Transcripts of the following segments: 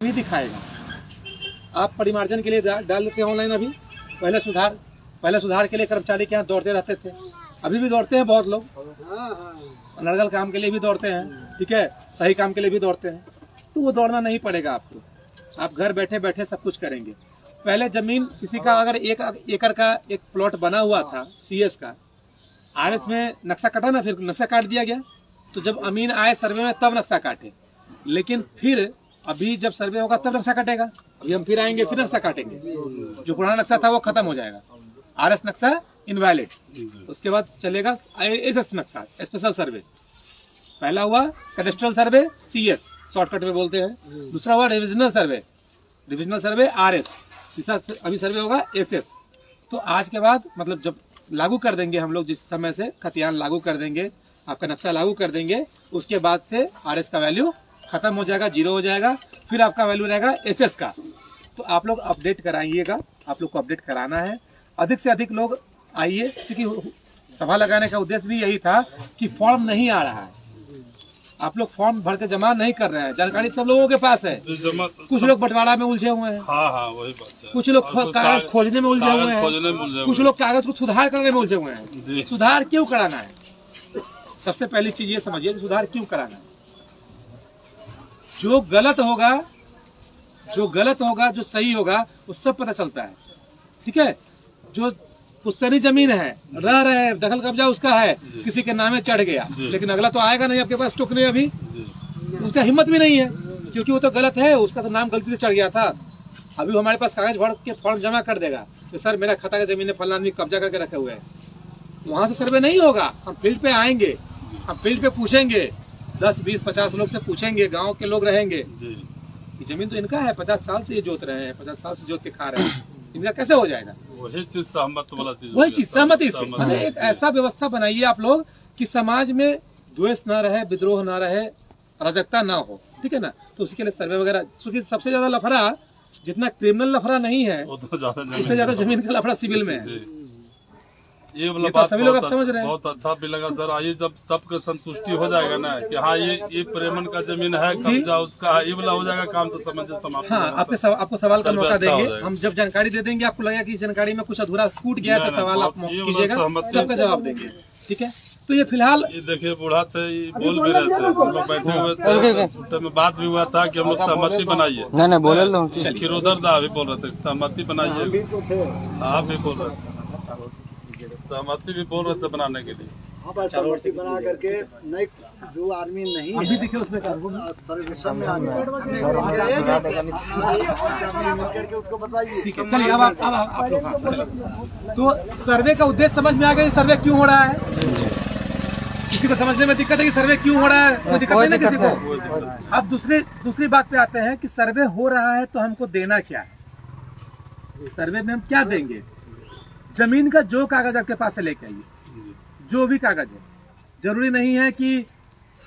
भी दिखाएगा। आप परिमार्जन के लिए डाल देते हैं ऑनलाइन। अभी पहले सुधार के लिए कर्मचारी के यहाँ दौड़ते रहते थे, अभी भी दौड़ते हैं बहुत लोग। अनर्गल काम के लिए भी दौड़ते हैं, ठीक है, सही काम के लिए भी दौड़ते हैं। तो वो दौड़ना नहीं पड़ेगा आपको, आप घर बैठे बैठे सब कुछ करेंगे। पहले जमीन किसी का अगर 1 एकड़ का एक प्लॉट बना हुआ था CS का, RS में नक्शा कटा ना, फिर नक्शा काट दिया गया। तो जब अमीन आए सर्वे में तब नक्शा काटे, लेकिन फिर अभी जब सर्वे होगा तब नक्शा काटेगा। अभी हम फिर आएंगे, फिर नक्शा काटेंगे। जो पुराना नक्शा था वो खत्म हो जाएगा, RS नक्शा इनवैलिड। उसके बाद चलेगा SS नक्शा, स्पेशल सर्वे। पहला हुआ कैडेस्ट्रल सर्वे CS, शॉर्टकट में बोलते हैं। दूसरा हुआ रिविजनल सर्वे RS। तीसरा अभी सर्वे होगा SS। तो आज के बाद मतलब जब लागू कर देंगे हम लोग, जिस समय से खतियान लागू कर देंगे, आपका नक्शा लागू कर देंगे, उसके बाद से RS का वैल्यू खत्म हो जाएगा, 0 हो जाएगा। फिर आपका वैल्यू रहेगा SS का। तो आप लोग अपडेट कराइएगा, आप लोग को अपडेट कराना है। अधिक से अधिक लोग आइए, क्योंकि सभा लगाने का उद्देश्य भी यही था कि फॉर्म नहीं आ रहा है, आप लोग फॉर्म भर के जमा नहीं कर रहे हैं। जानकारी सब लोगों के पास है। कुछ लोग बंटवारा में उलझे हुए हैं, वही बात है। कुछ लोग कागज खोजने में उलझे हुए हैं, कुछ लोग कागज को सुधार करने में उलझे हुए हैं। सुधार क्यों कराना है? सबसे पहली चीज ये समझिए कि सुधार क्यों कराना है। जो गलत होगा, जो सही होगा, वो सब पता चलता है, ठीक है। जो पुश्तैनी जमीन है, रह रहे हैं, दखल कब्जा उसका है, किसी के नामे चढ़ गया, लेकिन अगला तो आएगा नहीं आपके पास टोकने। अभी उससे हिम्मत भी नहीं है, क्योंकि वो तो गलत है, उसका तो नाम गलती से चढ़ गया था। अभी हमारे पास कागज भर के फॉर्म जमा कर देगा तो सर मेरा खाता का जमीन है, फलाना आदमी कब्जा करके रखे हुए है। वहां से सर्वे नहीं होगा। हम फील्ड पे आएंगे, हम फील्ड पे पूछेंगे, 10, 20, 50 लोग से पूछेंगे, गाँव के लोग रहेंगे, जमीन तो इनका है, 50 साल से ये जोत रहे हैं, 50 साल से जोत के खा रहे हैं, इनका कैसे हो जाएगा? वही चीज सहमति से। मैंने एक ऐसा व्यवस्था बनाइए आप लोग कि समाज में द्वेष ना रहे, विद्रोह ना रहे, अराजकता ना हो, ठीक है ना। तो उसके लिए सर्वे वगैरह, क्योंकि सबसे ज्यादा लफड़ा, जितना क्रिमिनल लफड़ा नहीं है, उससे ज्यादा जमीन का लफड़ा सिविल में है। ये वाला तो सभी लोग आप समझ रहे हैं। बहुत अच्छा भी लगा सर। आइए जब सबको संतुष्टि हो जाएगा ना कि हाँ ये प्रेमन का जमीन है, कब्जा उसका है, ये वाला हो जाएगा काम, तो समझ समाप्त। हाँ, आपको सवाल का मौका देंगे। हम जब जानकारी दे देंगे, आपको लगेगा कि जानकारी में कुछ अधूरा छूट गया है, तो सवाल आप कीजिएगा, सबका जवाब देंगे, ठीक है। तो ये फिलहाल ये देखिए, बूढ़ा थे, बोल भी रहे थे, हम लोग बैठे हुए थे, छुट्टे में बात भी हुआ था कि हम लोग सहमति बनाइए। नहीं बोले खीरोधर दा भी बोल रहे थे सहमति बनाइए, आप भी बोल रहे थे सहमति भी बोल रहे थे बनाने के लिए। सहमति बना करके नई जो आदमी नहीं अभी देखिए उसमें सर्वेक्षण में उसको बताइए, ठीक है। चलिए अब आप लोग तो सर्वे का उद्देश्य समझ में आ गया, सर्वे क्यों हो रहा है। किसी को समझने में दिक्कत है कि सर्वे क्यों हो रहा है, कोई दिक्कत नहीं ना किसी को। अब दूसरी बात पे आते हैं कि सर्वे हो रहा है तो हमको देना क्या है। सर्वे में हम क्या देंगे? जमीन का जो कागज आपके पास से लेके आइए, जो भी कागज है। जरूरी नहीं है कि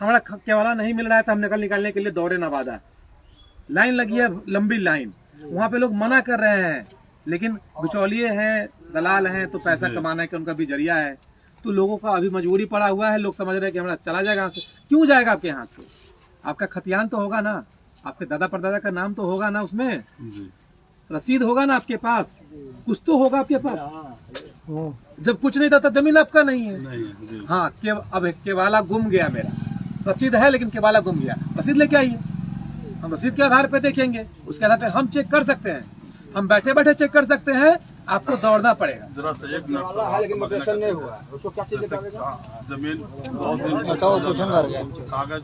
हमारा केवाला नहीं मिल रहा है तो हम नकल निकालने के लिए दौड़े नवादा, लाइन लगी है, लंबी लाइन, वहां पे लोग मना कर रहे हैं, लेकिन बिचौलिए हैं, दलाल हैं, तो पैसा कमाने का उनका भी जरिया है। तो लोगों का अभी मजबूरी पड़ा हुआ है, लोग समझ रहे हैं कि हमारा चला जाएगा यहाँ से। क्यों जाएगा आपके यहाँ से? आपका खतियान तो होगा ना, आपके दादा परदादा का नाम तो होगा ना, उसमें रसीद होगा ना आपके पास, कुछ तो होगा आपके पास। जब कुछ नहीं था तब जमीन आपका नहीं है। हाँ, अब केवाला गुम गया, मेरा रसीद है लेकिन केवाला गुम गया, रसीद लेके आइए, हम रसीद के आधार पे देखेंगे, उसके आधार पे हम चेक कर सकते हैं, हम बैठे बैठे चेक कर सकते हैं। आपको दौड़ना पड़ेगा। जरा सा एक मिनट नहीं हुआ, उसको क्या चीज जमीन बहुत दिन कागज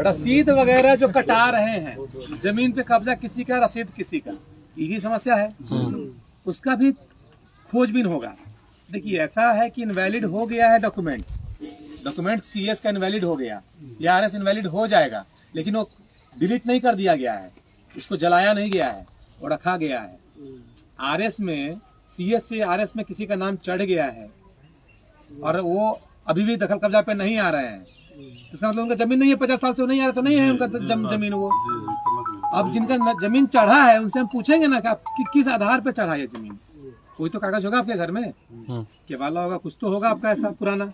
रसीद वगैरह जो कटा रहे हैं, जमीन पे कब्जा किसी का, रसीद किसी का, यही समस्या है। उसका भी खोजबीन होगा। देखिए ऐसा है कि इनवैलिड हो गया है डॉक्यूमेंट CS का इनवैलिड हो गया, या RS इनवैलिड हो जाएगा, लेकिन वो डिलीट नहीं कर दिया गया है, उसको जलाया नहीं गया है, वो रखा गया है। RS में CS से RS में किसी का नाम चढ़ गया है और वो अभी भी दखल कब्जा पे नहीं आ रहे हैं, इसका मतलब उनका जमीन नहीं है, 50 साल से नहीं आ रहा, तो नहीं है उनका जमीन। वो अब जिनका जमीन चढ़ा है उनसे हम पूछेंगे ना कि किस आधार पे चढ़ा है जमीन। कोई तो कागज होगा आपके घर में, केवाला होगा, कुछ तो होगा आपका ऐसा पुराना,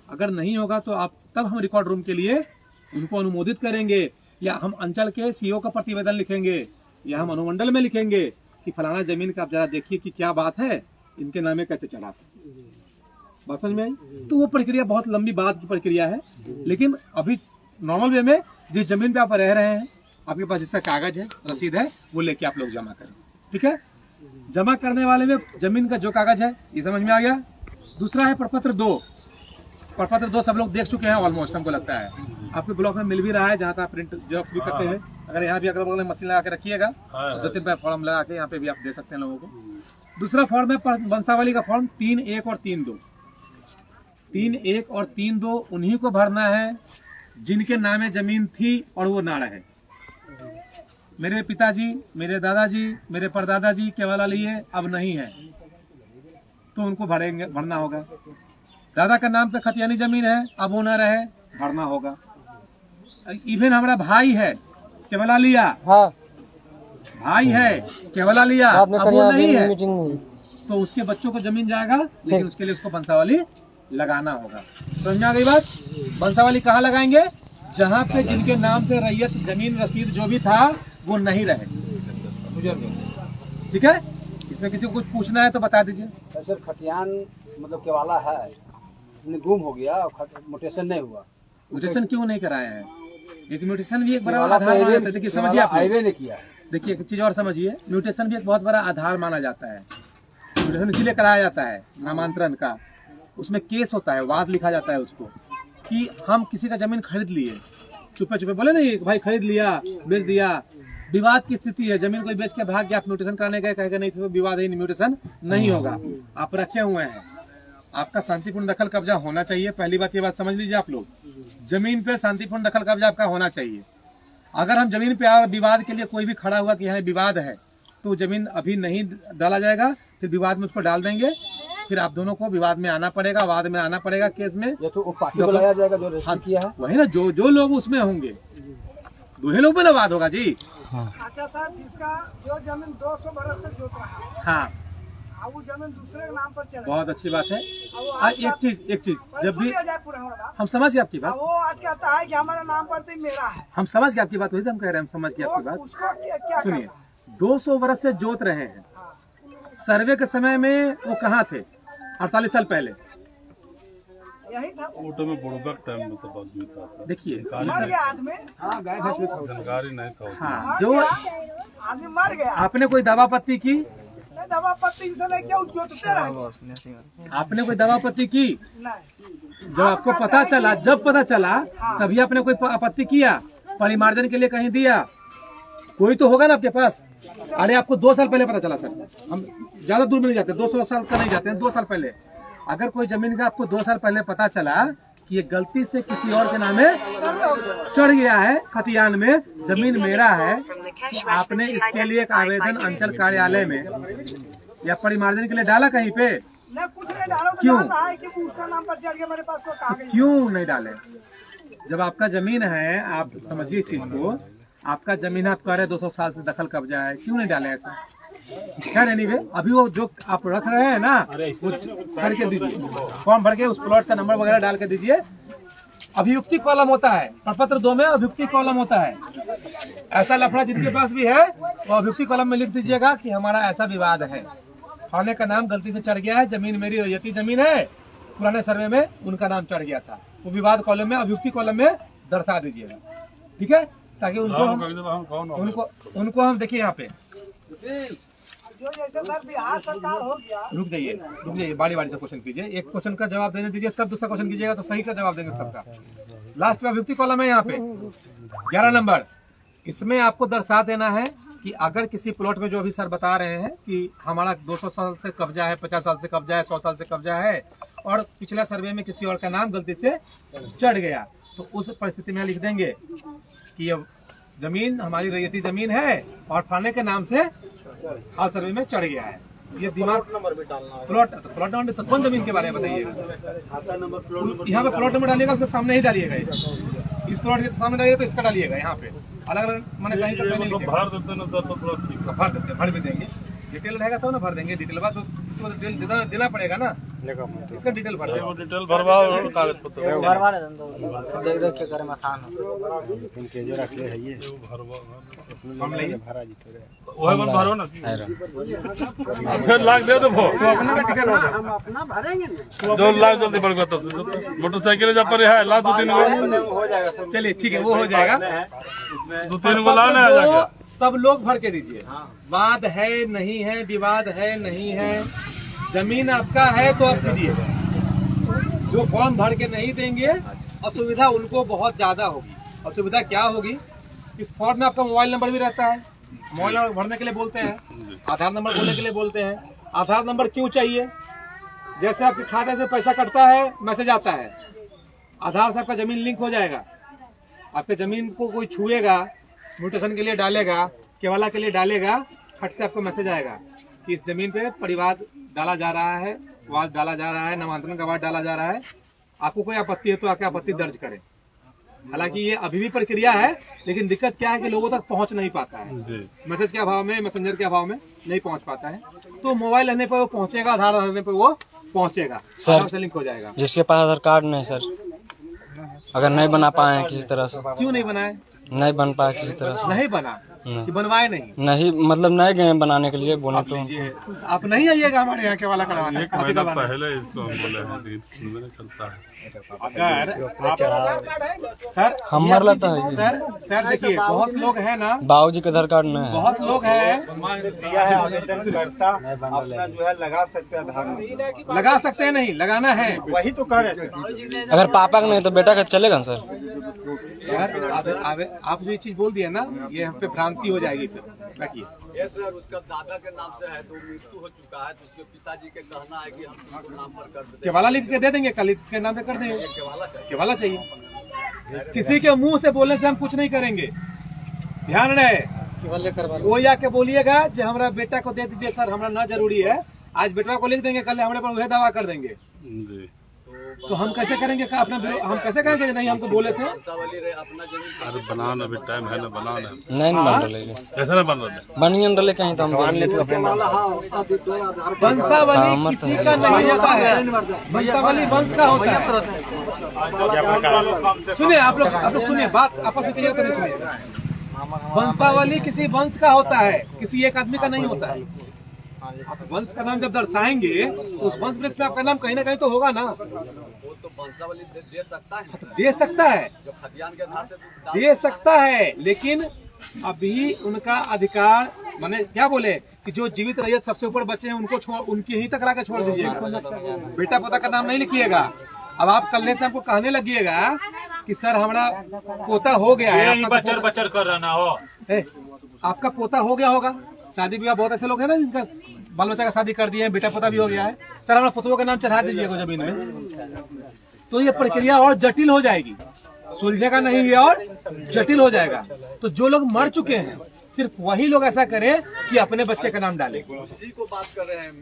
अगर नहीं होगा तो आप तब हम रिकॉर्ड रूम के लिए उनको अनुमोदित करेंगे, या हम अंचल के सीओ का प्रतिवेदन लिखेंगे, या हम अनुमंडल में लिखेंगे कि फलाना जमीन का आप जरा देखिए कि क्या बात है, इनके नामे कैसे चढ़ा। बात समझ में आई? तो वो प्रक्रिया बहुत लंबी बात की प्रक्रिया है, लेकिन अभी नॉर्मल वे में जिस जमीन पे आप रह रहे हैं, आपके पास जिसका कागज है, रसीद है, वो लेके आप लोग जमा करें। ठीक है? जमा करने वाले में जमीन का जो कागज है, ये समझ में आ गया। दूसरा है प्रपत्र 2। प्रपत्र 2 सब लोग देख चुके हैं ऑलमोस्ट, हमको लगता है आपके ब्लॉक में मिल भी रहा है, जहाँ तक प्रिंट जो भी करते हैं। अगर यहाँ भी अगल बगल में मशीन लगा के रखिएगा, 2-3 रुपए फॉर्म लगा के यहाँ पे भी आप दे सकते हैं लोगों को। दूसरा फॉर्म है वंशावली का फॉर्म 3(1) और 3(2). 3(1) और 3(2) उन्हीं को भरना है जिनके नामे जमीन थी और वो ना रहे। मेरे पिताजी, मेरे दादाजी, मेरे परदादाजी केवल लिए अब नहीं है, तो उनको भरना होगा। दादा का नाम पे खतियानी जमीन है, अब वो न रहे, भरना होगा। इवन हमारा भाई है केवला लिया, हाँ भाई है केवला लिया, अब वो नहीं है, तो उसके बच्चों को जमीन जाएगा, लेकिन उसके लिए उसको वंशावली लगाना होगा। समझ में आ गई बात? वंशावली कहाँ लगाएंगे? जहाँ पे जिनके नाम से रैयत जमीन रसीद जो भी था वो नहीं रहे। ठीक है? इसमें किसी को कुछ पूछना है तो बता दीजिए। सर खतियान मतलब केवाला है, गुम हो गया, म्यूटेशन नहीं हुआ। म्यूटेशन क्यों नहीं कराया है? एक म्यूटेशन भी एक बड़ा आधार माना जाता है। देखिए समझिए, आप नहीं किया। देखिए एक चीज और समझिए, म्यूटेशन भी एक बहुत बड़ा आधार माना जाता है। म्यूटेशन इसीलिए कराया जाता है नामांतरण का, उसमें केस होता है, वाद लिखा जाता है उसको, कि हम किसी का जमीन खरीद लिए, चुपे चुपे बोले नहीं भाई खरीद लिया, बेच दिया, विवाद की स्थिति है, जमीन कोई बेच के भाग गया, आप म्यूटेशन कराने गए, कहेगा नहीं तो विवाद है, म्यूटेशन नहीं होगा। आप रखे हुए हैं, आपका शांतिपूर्ण दखल कब्जा होना चाहिए। पहली बात ये बात समझ लीजिए आप लोग, जमीन पे शांतिपूर्ण दखल कब्जा आपका होना चाहिए। अगर हम जमीन पे विवाद के लिए कोई भी खड़ा हुआ कि यहाँ विवाद है, तो जमीन अभी नहीं डाला जाएगा, फिर विवाद में उसको डाल देंगे, फिर आप दोनों को विवाद में आना पड़ेगा, वाद में आना पड़ेगा, केस में। ये तो पार्टी बुलाया जाएगा जो रजिस्टर किया है, वही ना, जो लोग उसमें होंगे, दूल्हे लोग में ना वाद होगा जी। अच्छा सर, जिसका जो जमीन 200 बरस से जोत रहा है, हाँ, अब वो जमीन दूसरे के नाम पर चले, बहुत अच्छी बात है। एक चीज जब भी हम समझ गए आपकी बात, वो आज कहता है कि हमारे नाम पर तो मेरा है, हम समझ गए आपकी बात, वही तो हम कह रहे हैं, हम समझ गए आपकी बात। उसको क्या सुनिए, 200 वर्ष से जोत रहे हैं, सर्वे के समय में वो कहाँ थे? 48 साल पहले यही था। फोटो में बुड़बक टाइम में सब आदमी था सर। देखिए मर गया आदमी, जानकारी नहीं था। हाँ, जो आदमी मर गया, आपने कोई दवापत्ति की, दवा पत्ती से नहीं क्या जोतते रहे, आपने कोई दवापत्ति की, नहीं जब आपको पता चला तभी आपने कोई आपत्ति किया, परिमार्जन के लिए कहीं दिया, कोई तो होगा ना आपके पास। अरे आपको 2 साल पहले पता चला सर, हम ज्यादा दूर में नहीं जाते, 200 साल का नहीं जाते हैं, 2 साल पहले अगर कोई जमीन का आपको 2 साल पहले पता चला कि ये गलती से किसी और के नामे चढ़ गया है, खतियान में जमीन मेरा है, तो आपने इसके लिए एक आवेदन अंचल कार्यालय में या परिमार्जन के लिए डाला कहीं पे? कुछ नहीं डालो, क्यों? है कि उसका नाम पर चढ़ गया, मेरे पास तो कागज। क्यों नहीं डाले? जब आपका जमीन है, आप समझिए इस चीज को, आपका जमीन आप कह रहे 200 साल से दखल कब्जा है, क्यों नहीं डाले ऐसा? खैर एनीवे, अभी वो जो आप रख रहे हैं ना, वो भर के दीजिए, फॉर्म भर के उस प्लॉट का नंबर वगैरह डाल के दीजिए। अभियुक्ति कॉलम होता है, प्रपत्र 2 में अभियुक्ति कॉलम होता है। ऐसा लफड़ा जिनके पास भी है वो अभियुक्ति कॉलम में लिख दीजिएगा कि हमारा ऐसा विवाद है, फलाने का नाम गलती से चढ़ गया है, जमीन मेरी रैयती जमीन है, पुराने सर्वे में उनका नाम चढ़ गया था, वो विवाद कॉलम में, अभियुक्ति कॉलम में दर्शा दीजिएगा। ठीक है? ताकि उनको हम देखिए यहाँ पे, जो जैसे सर बिहार सरकार हो गया। रुक जाइए, बारी बारी से क्वेश्चन कीजिए, एक क्वेश्चन का जवाब देने दीजिए, तब दूसरा क्वेश्चन कीजिएगा तो सही का जवाब देंगे सबका। लास्ट में अभियुक्ति कॉलम है यहाँ पे 11 नंबर, इसमें आपको दर्शा देना है कि अगर किसी प्लॉट में जो अभी सर बता रहे हैं कि हमारा 200 साल से कब्जा है, 50 साल से कब्जा है, 100 साल से कब्जा है, और पिछला सर्वे में किसी और का नाम गलती से चढ़ गया, तो उस परिस्थिति में लिख देंगे कि ये जमीन हमारी रैयती जमीन है और फलाने के नाम से हाल सर्वे में चढ़ गया है। ये दिमाग प्लॉट नंबर तो कौन जमीन के बारे में बताइएगा? यहाँ पे प्लॉट नंबर डालिएगा, उसके सामने ही डालिएगा, इस प्लॉट के सामने डालिएगा तो इसका डालिएगा, यहाँ पे अलग अलग मैंने कहीं तो भर देते ना सर, तो थोड़ा ठीक है, भर भी देंगे, डिटेल रहेगा तो ना भर देंगे, डिटेल बाद इसको तो देना पड़ेगा ना, इसका डिटेल भर वो डिटेल भरवाओ और कागज पत्र भरवा ले देख देख के करे में आसान हो। हम ले वही मन भरो ना फिर लाख दे दो अपना का टिकट ना हम अपना भरेंगे ना। जो लाख जल्दी बढ़ गया मोटरसाइकिल जब पर है ला 2-3 गो चलिए ठीक है वो हो जाएगा। 2-3 गो लाना है जाके सब लोग भर के दीजिए। वाद है नहीं है, विवाद है नहीं है, जमीन आपका है तो आप दीजिए। जो फॉर्म भर के नहीं देंगे असुविधा उनको बहुत ज्यादा होगी। असुविधा क्या होगी, इस फॉर्म में आपका मोबाइल नंबर भी रहता है, मोबाइल नंबर भरने के लिए बोलते हैं, आधार नंबर बोलने के लिए बोलते हैं। आधार नंबर क्यों चाहिए, जैसे आपके खाते से पैसा कटता है मैसेज आता है, आधार से आपका जमीन लिंक हो जाएगा। आपके जमीन को कोई छुएगा, म्यूटेशन के लिए डालेगा, केवाला के लिए डालेगा, फट से आपको मैसेज आएगा कि इस जमीन पे परिवाद डाला जा रहा है, वाद डाला जा रहा है, नामांतरण का वाद डाला जा रहा है। आपको कोई आपत्ति है तो आके आपत्ति दर्ज करें। हालांकि ये अभी भी प्रक्रिया है, लेकिन दिक्कत क्या है कि लोगों तक पहुंच नहीं पाता है। मैसेज के अभाव में, मैसेंजर के अभाव में नहीं पहुंच पाता है। तो मोबाइल रहने पर वो पहुंचेगा, आधार रहने पर वो पहुंचेगा, आधार से लिंक हो जाएगा। जिसके पास आधार कार्ड नहीं सर, अगर नहीं बना पाए किसी तरह से, क्यों नहीं बनाए, नहीं बन पाए किसी तरह से, नहीं बना कि बनवाए नहीं मतलब नहीं गए बनाने के लिए बोले तो आप नहीं आइएगा हमारे यहाँ केवाला करवाने। एक महीना पहले इसको हम बोले हैं लेकिन सुनने नहीं चलता है। अगर सर हमारा लगता है सर देखिए बहुत लोग हैं ना, बाबूजी का आधार कार्ड नहीं है, बहुत लोग हैं जो है लगा सकते हैं आधार नंबर, लगा सकते हैं, नहीं लगाना है। वही तो कर रहे। अगर पापा का नहीं तो बेटा का चलेगा सर। आप जो ये चीज बोल दिए ना, ये हम पे भ्रांति हो जाएगी। फिर रखिए ये सर उसका दादा के नाम से है तो मृत्यु हो चुका है, तो उसके पिताजी के कहना है कि हम उसको नाम पर कर देते केवाला लिख के दे देंगे, कल के नाम पे कर देंगे। केवाला चाहिए, किसी के मुंह से बोलने से हम कुछ नहीं करेंगे, ध्यान रहे। वो आके बोलिएगा कि हमारा बेटा को दे दीजिए सर, हमारा ना जरूरी है, आज बेटा को लिख देंगे, कल हमारे पर वह दावा कर देंगे। तो हम कैसे करेंगे अपना, हम कैसे कहेंगे नहीं हमको बोले थे। अपना जमीन अरे बनाना अभी टाइम है ना, बनाना नहीं बन रहे, कैसे नहीं बन रहे, बनिए रहे कहीं तो हम वंशावली किसी का नहीं होता है, वंशावली वंश का होता है। सुनिए आप लोग सुनिए, बात आपस में क्लियर करनी सुनिए। वंशावली किसी वंश का होता है, किसी एक आदमी का नहीं होता है। वंश का नाम जब दर्शाएंगे तो उस वंश में आपका नाम कहीं ना कहीं तो होगा ना। वो तो वंशावली दे सकता है, दे सकता है, जो खतियान के आधार से दे सकता है, लेकिन अभी उनका अधिकार, माने क्या बोले कि जो जीवित रैयत सबसे ऊपर बचे हैं उनको छोड़, उनकी ही तक ला के छोड़ दीजिएगा, बेटा पोता का नाम नहीं लिखिएगा। अब आप कल से हमको कहने लगिएगा कि सर हमारा पोता हो गया है, बचर बचर कर रहा हो, आपका पोता हो गया होगा, शादी विवाह बहुत ऐसे लोग हैं ना जिनका बाल बच्चा का शादी कर दिए हैं, बेटा पोता भी हो गया है, सर हमारा पुतों का नाम चढ़ा दीजिएगा जमीन में। तो ये प्रक्रिया और जटिल हो जाएगी, सुलझेगा नहीं ये और जटिल हो जाएगा। तो जो लोग मर चुके हैं सिर्फ वही लोग ऐसा करें कि अपने बच्चे का नाम डालें। उसी को बात कर रहे हैं,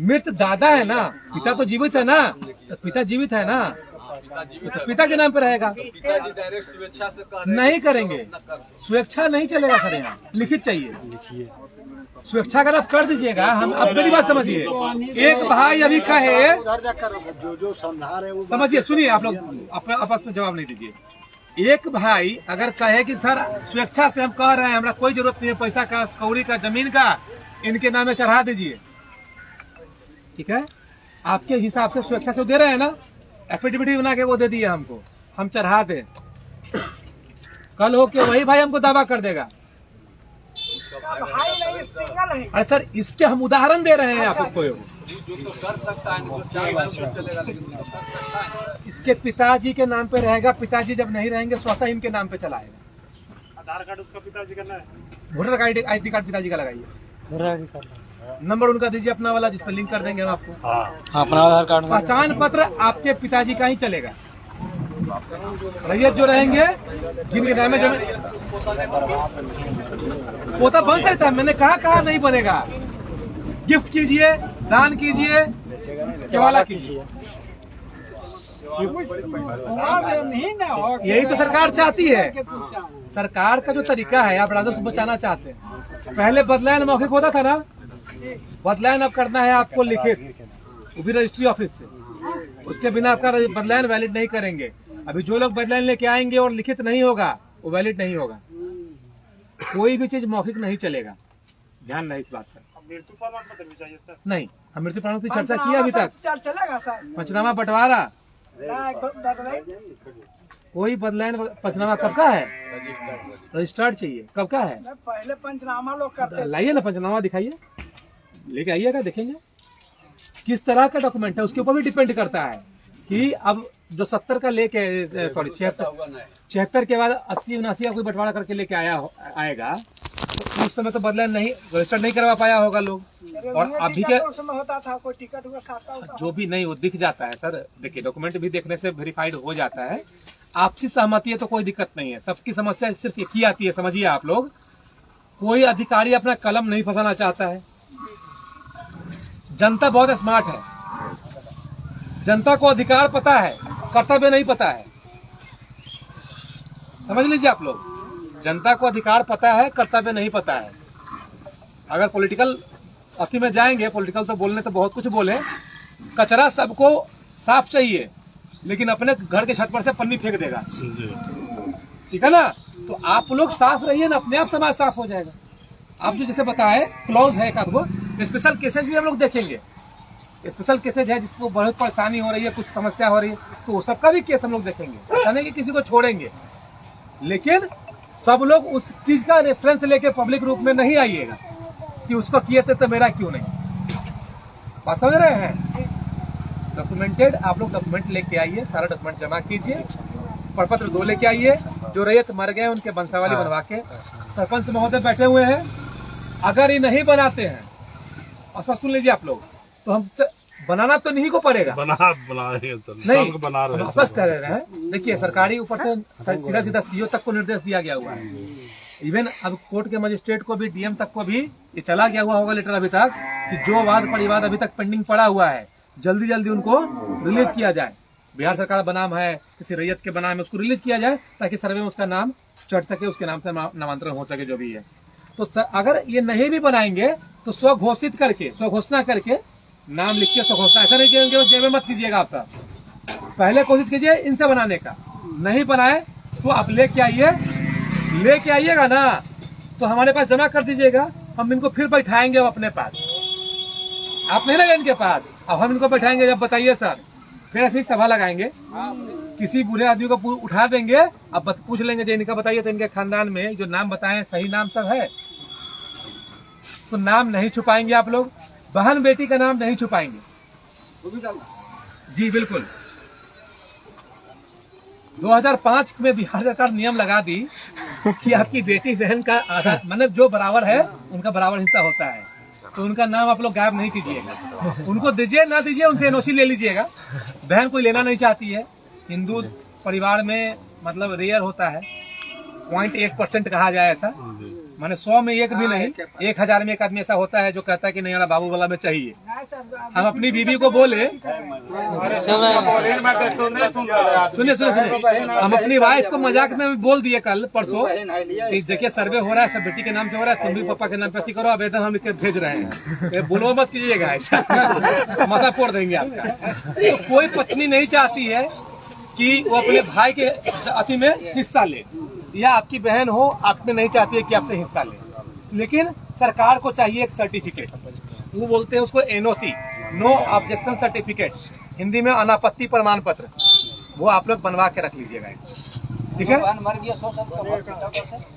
मृत दादा है ना, पिता तो जीवित है ना, तो पिता जीवित है ना, तो पिता के नाम पे रहेगा। पिताजी डायरेक्ट स्वेच्छा से कह रहे नहीं करेंगे, स्वेच्छा नहीं चलेगा सर, यहाँ लिखित चाहिए। स्वेच्छा अगर आप कर दीजिएगा, हम अब मेरी बात समझिए, एक भाई अभी कहे, जो समझा रहे समझिए, सुनिए, आप लोग आपस में जवाब नहीं दीजिए। एक भाई अगर कहे कि सर स्वेच्छा से हम कह रहे हैं, हमरा कोई जरूरत नहीं है पैसा का, कौड़ी का, जमीन का, इनके नाम में चढ़ा दीजिए, ठीक है, आपके हिसाब से स्वेच्छा से दे रहे हैं ना, एफिडेविट बना के वो दे दिए हमको, हम चढ़ा दे, कल हो के वही भाई हमको दावा कर देगा। भाई नहीं, सिंगल है। अरे सर इसके हम उदाहरण दे रहे हैं आपको। जो तो कर सकता है, जो चाहेगा चलेगा, लेकिन जो कर सकता है इसके पिताजी के नाम पे रहेगा, पिताजी जब नहीं रहेंगे स्वतः इनके नाम पे चलाएगा। आधार कार्ड उसका पिताजी का है, वोटर आईडी कार्ड पिताजी का लगाइए, नंबर उनका दीजिए अपना वाला, जिस पर लिंक कर देंगे हम आपको। अपना आधार कार्ड, पहचान पत्र आपके पिताजी का ही चलेगा। रैयत जो रहेंगे जिनके नाम में जमीन, पोता बन सकता है, मैंने कहा नहीं बनेगा। गिफ्ट कीजिए, दान कीजिए, केवाला कीजिए, यही तो सरकार चाहती है। सरकार का जो तरीका है, आप राजस्व बचाना चाहते हैं, पहले बदलायन मौखिक होता था ना, बदलायन अब करना है आपको लिखित, वो भी रजिस्ट्री ऑफिस से। उसके बिना आपका बदलायन वैलिड नहीं करेंगे। अभी जो लोग बदलायन लेके आएंगे और लिखित नहीं होगा वो वैलिड नहीं होगा। कोई भी चीज मौखिक नहीं चलेगा, ध्यान नहीं इस बात पर। मृत्यु प्रमाण पत्र भी चाहिए सर? नहीं, हम मृत्यु प्रमाण की चर्चा की अभी तक। चलेगा सर? पंचनामा बंटवारा नहीं, कोई बदलायन पंचनामा कब का है? रजिस्टर्ड चाहिए। कब का है? पहले पंचनामा लोग करते लाइए ना पंचनामा, दिखाइए, लेके आइएगा, देखेंगे किस तरह का डॉक्यूमेंट है, उसके ऊपर भी डिपेंड करता है कि अब जो 70 का लेके 76 के बाद 80-79 का कोई बंटवारा करके लेके आएगा तो उस समय तो बदलायन नहीं, रजिस्टर नहीं करवा पाया होगा लोग। और अभी के उसमें होता था कोई टिकट हुआ खाता जो भी नहीं वो दिख जाता है सर। देखिए डॉक्यूमेंट भी देखने से वेरीफाइड हो जाता है। आपसी सहमति है तो कोई दिक्कत नहीं है। सबकी समस्या सिर्फ एक ही आती है, समझिए आप लोग, कोई अधिकारी अपना कलम नहीं फंसाना चाहता है। जनता बहुत स्मार्ट है, जनता को अधिकार पता है, कर्तव्य नहीं पता है। समझ लीजिए आप लोग, जनता को अधिकार पता है, कर्तव्य नहीं पता है। अगर पॉलिटिकल अति में जाएंगे, पॉलिटिकल तो बोलने तो बहुत कुछ बोले, कचरा सबको साफ चाहिए लेकिन अपने घर के छत पर से पन्नी फेंक देगा, ठीक है ना। तो आप लोग साफ रहिए ना, अपने आप समाज साफ हो जाएगा। आप जो जैसे बताए क्लॉज है एक आध, स्पेशल केसेस भी हम लोग देखेंगे। स्पेशल केसेज है जिसको बहुत परेशानी हो रही है, कुछ समस्या हो रही है, तो वो सबका भी केस हम लोग देखेंगे। ऐसा नहीं कि किसी को छोड़ेंगे, लेकिन सब लोग उस चीज का रेफरेंस लेके पब्लिक रूप में नहीं आइएगा कि उसको किए थे तो मेरा क्यों नहीं। बात समझ रहे हैं? डॉक्यूमेंटेड आप लोग डॉक्यूमेंट लेके आइए, सारा डॉक्यूमेंट जमा कीजिए, प्रपत्र 2 लेके आइए। जो रैयत मर गए उनके वंशावली बनवा के, सरपंच महोदय बैठे हुए हैं, अगर ये नहीं बनाते हैं, और सुन लीजिए आप लोग, तो हम बनाना तो नहीं को पड़ेगा, नहीं हम स्पष्ट कर रहे हैं। देखिए सरकारी ऊपर से सीधा सीधा सीओ तक को निर्देश दिया गया हुआ है। इवन अब कोर्ट के मजिस्ट्रेट को भी, डीएम तक को भी ये चला गया हुआ होगा लेटर अभी तक कि जो वाद परिवाद अभी तक पेंडिंग पड़ा हुआ है जल्दी जल्दी उनको रिलीज किया जाए। बिहार सरकार बनाम है, किसी रैयत के बनाम है, उसको रिलीज किया जाए ताकि सर्वे में उसका नाम चढ़ सके, उसके नाम से नामांतरण हो सके, जो भी है। तो अगर ये नहीं भी बनाएंगे तो स्वघोषित करके, स्वघोषणा करके नाम लिख के स्वघोषणा, ऐसा नहीं कि जेब में मत कीजिएगा। आपका पहले कोशिश कीजिए इनसे बनाने का, नहीं बनाए तो आप लेके आइएगा ना, तो हमारे पास जमा कर दीजिएगा, हम इनको फिर बैठाएंगे अपने पास। आप नहीं लगे इनके पास, अब हम इनको बैठाएंगे, जब बताइए सर, फिर ऐसी सभा लगाएंगे, किसी बूढ़े आदमी को उठा देंगे, अब पूछ लेंगे जो इनका बताइए तो इनके खानदान में जो नाम बताएं सही नाम सब है, तो नाम नहीं छुपाएंगे आप लोग, बहन बेटी का नाम नहीं छुपाएंगे। जी बिल्कुल। 2005 में बिहार सरकार नियम लगा दी कि आपकी बेटी बहन का आधा, मतलब जो बराबर है उनका बराबर हिस्सा होता है, तो उनका नाम आप लोग गायब नहीं कीजिएगा। उनको दीजिए ना दीजिए, उनसे एनओसी ले लीजिएगा। बहन कोई लेना नहीं चाहती है, हिंदू परिवार में मतलब रेयर होता है, 0.1% कहा जाए ऐसा, माने 100 में एक भी नहीं, 1000 में एक आदमी ऐसा होता है जो कहता है कि नहीं बाबू वाला में चाहिए। हम अपनी बीवी को बोले, सुनिए, हम अपनी वाइफ को मजाक में बोल दिए कल परसों कि देखिए सर्वे हो रहा है, सब बेटी के नाम से हो रहा है, तुम भी पापा के नाम पे अति करो, आवेदन हम लिख के भेज रहे हैं, बोलो मत कीजिएगा ऐसा, माथा फोड़ देंगे आपका। तो कोई पत्नी नहीं चाहती है कि वो अपने भाई के अति में हिस्सा ले, या आपकी बहन हो, आप में नहीं चाहती है कि आपसे हिस्सा ले, लेकिन सरकार को चाहिए एक सर्टिफिकेट, वो बोलते हैं उसको NOC, no objection certificate, Hindi में अनापत्ति प्रमाण पत्र, वो आप लोग बनवा के रख लीजिएगा, ठीक है। मर गया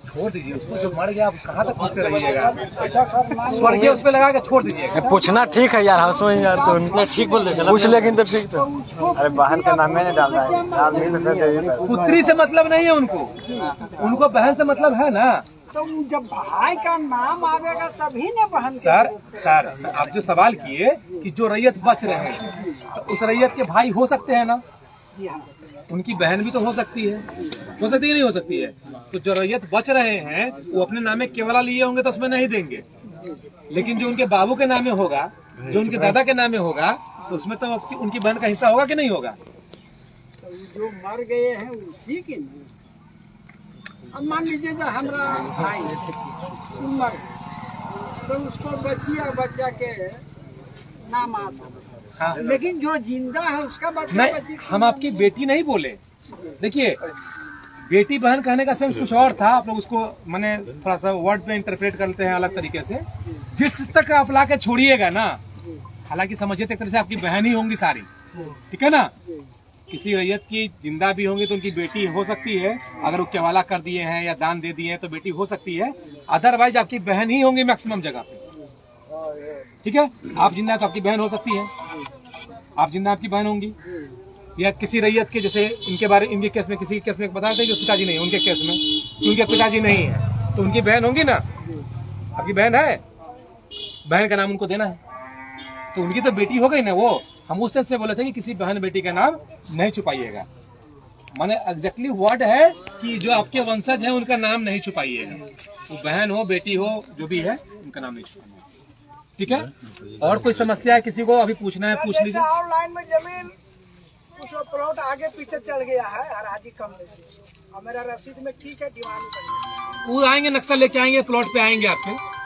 छोड़ दीजिए उसको, जो मर गया आप कहाँ तक पूछते रहिएगा, स्वर्गीय उस पर लगा के छोड़ दीजिएगा। पूछना ठीक है यार, हंसो यार, तो ठीक बोल दे, पूछ लेकिन तो ठीक था। अरे बहन का नाम नहीं डाल रहा है, पुत्री से मतलब नहीं है उनको बहन से मतलब है ना। तो जब भाई का नाम आवेगा तभी न बहन। सर आप जो सवाल किए कि जो रैयत बच रहे हैं, तो उस रैयत के भाई हो सकते हैं ना, उनकी बहन भी तो हो सकती है कि नहीं हो सकती है। तो जो रैयत बच रहे हैं वो अपने नामे केवला लिए होंगे तो उसमें नहीं देंगे, लेकिन जो उनके बाबू के नामे होगा, जो उनके दादा के नामे होगा, तो उसमें तो उनकी बहन का हिस्सा होगा कि नहीं होगा। तो जो मर गए हैं उसी के नहीं। अब मान लीजिए जो हमारा भाई मर, तो उसको बच्ची और बच्चा के नाम आ सकता हाँ। है, लेकिन जो जिंदा है उसका बच्चा नहीं, बच्ची हम आपकी बेटी नहीं बोले। देखिए, बेटी बहन कहने का सेंस कुछ और था, आप लोग उसको मैंने थोड़ा सा वर्ड में इंटरप्रेट करते हैं अलग तरीके से। जिस तक आप ला के छोड़िएगा ना, हालांकि समझिए एक तरह से आपकी बहन ही होंगी सारी, ठीक है ना। किसी रैयत की जिंदा भी होंगी तो उनकी बेटी हो सकती है, अगर वो केवाला कर दिए हैं या दान दे दिए हैं तो बेटी हो सकती है, अदरवाइज आपकी बहन ही होंगी मैक्सिमम जगह पे, ठीक है। आप जिंदा तो आपकी बहन हो सकती है, आप जिंदा आपकी बहन होंगी, या किसी रैयत के जैसे इनके केस में, किसी के केस में बता दें कि पिताजी नहीं, उनके केस में उनके पिताजी नहीं है तो उनकी बहन होंगी ना, आपकी बहन है, बहन का नाम उनको देना है तो उनकी तो बेटी हो गई ना वो। हम उस सेंस से बोले थे कि किसी बहन बेटी का नाम नहीं छुपाइएगा, माने एग्जैक्टली वर्ड है कि जो आपके वंशज है उनका नाम नहीं छुपाइएगा, वो बहन हो बेटी हो जो भी है उनका नाम नहीं छुपाइएगा, ठीक है। और कोई समस्या है किसी को अभी पूछना है पूछ लीजिए। ऑनलाइन में जमीन कुछ प्लॉट आगे पीछे चल गया है हराजी कम से, और मेरा रसीद में ठीक है, डिमांड वो आएंगे, नक्शा लेके आएंगे, प्लॉट पे आएंगे, आपके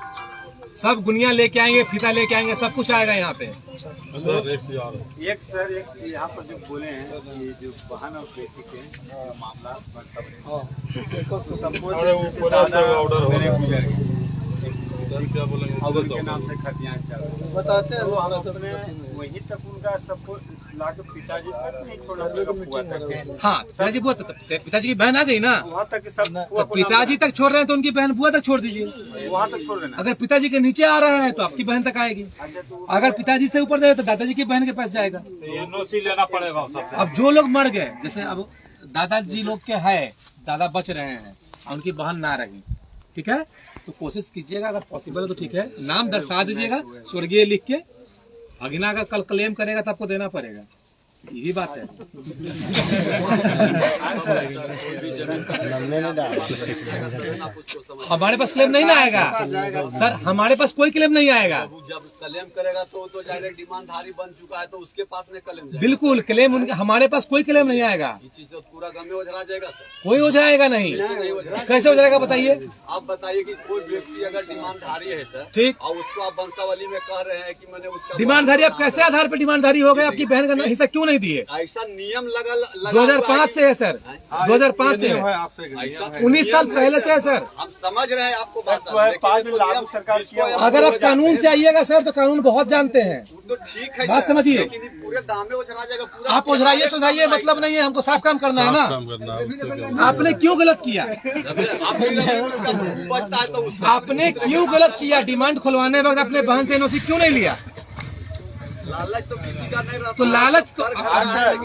सब गुनिया लेके आएंगे, फीता लेके आएंगे, सब कुछ आएगा यहाँ पे। एक सर एक यहाँ पर जो बोले हैं कि जो बहन और बेटी के जो मामला उनके नाम से खतियान चल रही बताते हैं, अपने वहीं तक उनका सबको लाके पिताजी तक नहीं छोड़ा हुआ तक। हाँ, पिताजी बुआ तक, पिताजी की बहन आ गई ना, वहाँ तक सब तो पिताजी तक छोड़ रहे हैं तो उनकी बहन बुआ तक छोड़ दीजिए, वहाँ तक छोड़ देना। अगर पिताजी के नीचे आ रहा है तो आपकी बहन तक आएगी, अगर पिताजी से ऊपर जाए तो दादाजी की बहन के पास जाएगा। एनओसी लेना पड़ेगा सबसे। अब जो लोग मर गए, जैसे अब दादाजी लोग के है, दादा बच रहे हैं और उनकी बहन ना रही, ठीक है, तो कोशिश कीजिएगा अगर पॉसिबल है तो ठीक है, नाम दर्शा दीजिएगा स्वर्गीय लिख के, अगला अगर कल क्लेम करेगा तो आपको देना पड़ेगा, यही बात है। हमारे पास क्लेम नहीं ना आएगा सर, हमारे पास कोई क्लेम नहीं आएगा। जब क्लेम करेगा तो डायरेक्ट डिमांडधारी बन चुका है तो उसके पास में क्लेम जाएगा। बिल्कुल क्लेम हमारे पास कोई क्लेम नहीं आएगा, ये चीज से पूरा गाँव में उधरा जाएगा सर। कोई हो जाएगा नहीं, कैसे हो जाएगा बताइए। आप बताइए कि कोई व्यक्ति अगर डिमांडधारी है सर, ठीक, और उसको आप वंशावली में कह रहे हैं कि मैंने उसका डिमांडधारी, आप कैसे आधार पर डिमांडधारी हो गए, आपकी बहन का हिस्सा क्यों नहीं दिए। ऐसा नियम लगा 2005 से है सर, 2005 से है, 19 साल पहले से है सर। हम समझ रहे हैं आपको बात, अगर आप कानून से आइएगा सर तो कानून बहुत जानते हैं, तो ठीक है बात समझिए। लेकिन पूरे दाम में उधरा जाएगा पूरा। आप उझराइए सुझाइए मतलब नहीं है, हमको साफ काम करना है ना। आपने क्यों गलत किया, बचता है तो आपने क्यों गलत किया, डिमांड खुलवाने वक्त अपने बहन से एनओसी क्यों नहीं लिया। लालच तो किसी का नहीं रहता, तो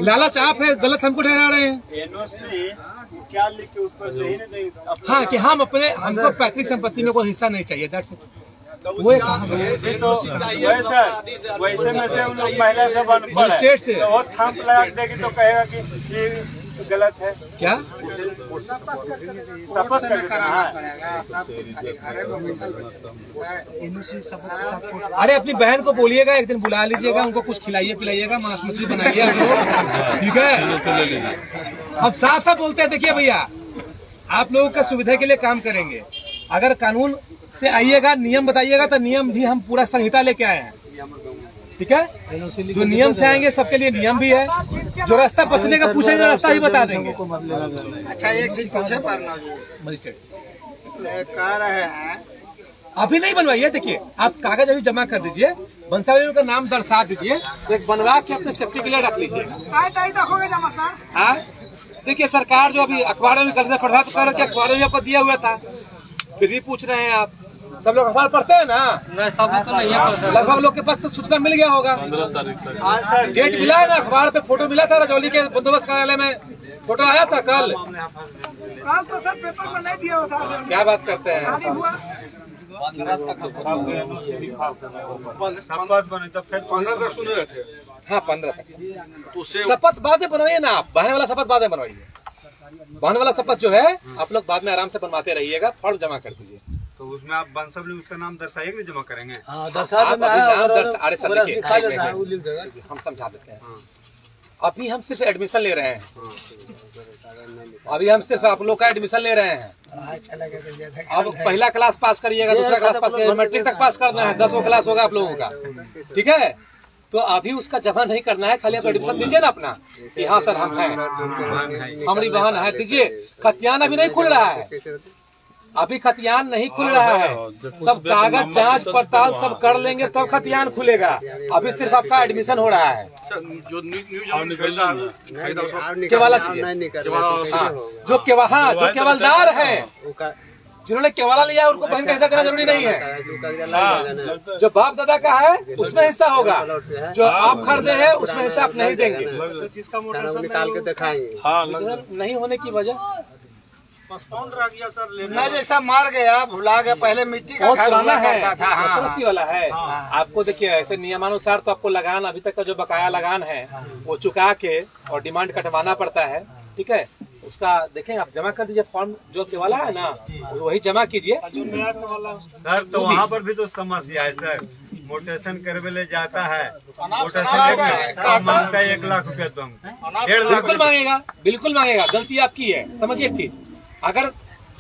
लालच आप है, गलत हमको ठहरा रहे हैं। एनओसी क्या लिख के उस पर नहीं नहीं हाँ कि हम अपने, हमको पैतृक संपत्ति में कोई हिस्सा नहीं चाहिए, दैट्स इट। वो एक वैसे में से उन लोग पहले से अनपढ़ है, स्टेट से तो वो थंप लगा देगी तो कहेगा कि ये गलत है। क्या शपथ अरे अपनी बहन को बोलिएगा, एक दिन बुला लीजिएगा, उनको कुछ खिलाइए पिलाइएगा, मांस मछली बनाइए आप लोग, ठीक है। अब साफ साफ बोलते हैं, देखिए भैया आप लोगों का सुविधा के लिए काम करेंगे, अगर कानून से आइएगा, नियम बताइएगा तो नियम भी हम पूरा संहिता लेके आए हैं, ठीक है। जो नियम से आएंगे सबके लिए नियम भी है, जो रास्ता बचने का पूछेंगे रास्ता ही बता देंगे। अच्छा एक चीज पूछे मजिस्ट्रेट कह रहे हैं, अभी नहीं बनवाइए, देखिए आप कागज अभी जमा कर दीजिए, वंशावली का नाम दर्शा दीजिए, तो एक बनवा के अपने सेफ्टी के लिए रख लीजिए। हाँ देखिए, सरकार जो अभी अखबारों में कल पढ़ा तो कर अखबारों में आपको दिया हुआ था, फिर भी पूछ रहे हैं आप, सब लोग अखबार पढ़ते हैं ना। सब तो नहीं है, लगभग लोग के पास तो सूचना मिल गया होगा, 15 तारीख तक डेट मिला है ना, अखबार पे फोटो मिला था, रजौली के बंदोबस्त कार्यालय में फोटो आया था कल तो सर पेपर में नहीं दिया था, क्या बात करते हैं। 15 तक तो फिर 15 का सुने थे। हाँ 15 तक तो शपथ बाद में बनवाइए ना, आप बहन वाला शपथ बाद में बनवाइए, बहन वाला शपथ जो है आप लोग बाद में आराम से बनवाते रहिएगा, फॉर्म जमा कर दीजिए। तो उसमें आप वंशावली उसका नाम दर्शाइए कि जमा करेंगे। अरे सर देखिए हम समझा देते हैं, अभी हम सिर्फ एडमिशन ले रहे हैं, अभी हम सिर्फ आप लोग का एडमिशन ले रहे हैं। अब पहला क्लास पास करिएगा, दूसरा क्लास पास करिएगा, मैट्रिक तक पास करना है, 10वां क्लास होगा आप लोगों का, ठीक है। तो अभी उसका जमा नहीं करना है, खाली आप एडमिशन दीजिए ना अपना कि हाँ सर हम हैं, हमारी बहन है, दीजिए। खतियान अभी नहीं खुल रहा है, अभी खतियान नहीं खुल रहा है, सब कागज जांच पड़ताल सब कर लेंगे तब खतियान खुलेगा। अभी सिर्फ आपका एडमिशन हो रहा है। जो न्यू केवाला जो केवलदार है, जिन्होंने केवाला लिया है उनको बहन का हिस्सा देना जरूरी नहीं है। जो बाप दादा का है उसमें हिस्सा होगा, जो आप खरीदे हैं उसमें हिस्सा आप नहीं देंगे। निकाल के दिखाएंगे। हाँ नहीं होने की वजह मैं जैसा मार गया, भुला गया, पहले मिट्टी का बहुत घर पुराना हुआ है, करता था। हाँ, 70-80 वाला है। आपको देखिए ऐसे नियमानुसार तो आपको लगान अभी तक का जो बकाया लगान है वो चुका के और डिमांड कटवाना पड़ता है, ठीक है। उसका देखें आप जमा कर दीजिए, फॉर्म जो केवाला है ना वही जमा कीजिए। सर तो वहाँ पर भी तो समस्या है सर, मोटेशन करवे ले जाता है, मोटेशन मांगता है 1 लाख रुपया, तो हम 1.5 लाख बिल्कुल मांगेगा, बिल्कुल मांगेगा। गलती आपकी है, समझिए एक चीज, अगर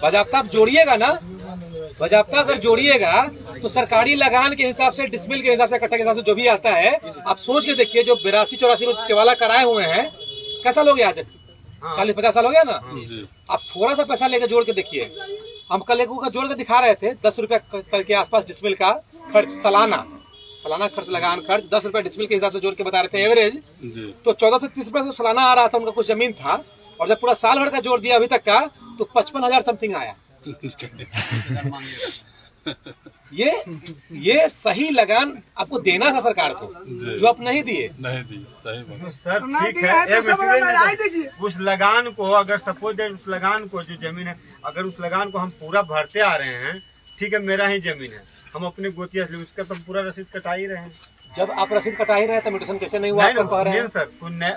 बाजाब्ता आप जोड़िएगा ना, बाजाब्ता अगर जोड़िएगा तो सरकारी लगान के हिसाब से, डिसमिल के हिसाब से, कट्टा के हिसाब से जो भी आता है, आप सोच के देखिए। जो 82-84 रोज केवाला कराए हुए हैं, कैसा लोग आज 40-50 साल हो गया ना, आप थोड़ा सा पैसा लेकर जोड़ के देखिए। हम कल एक का जोड़ के दिखा रहे थे, 10 रुपया के आसपास डिसमिल का खर्च, सालाना खर्च, लगान खर्च 10 रुपया डिसमिल के हिसाब से जोड़ के बता रहे थे एवरेज। तो 14 से 30 रुपया सालाना आ रहा था, उनका कुछ जमीन था। और जब पूरा साल भर का जोड़ दिया अभी तक का, तो 55,000 समथिंग आया। ये सही लगान आपको देना था सरकार को, जो आप नहीं दिए। सही बात सर, ठीक है। उस लगान को अगर सपोज उस लगान को जो जमीन है, अगर उस लगान को हम पूरा भरते आ रहे हैं, ठीक है, मेरा ही जमीन है, हम अपने गोतिया से उसका तो पूरा रसीद कटा ही रहे हैं। जब आप रसीद कटा ही रहे तो म्यूटेशन कैसे नहीं हुआ? आप कह रहे हैं सर,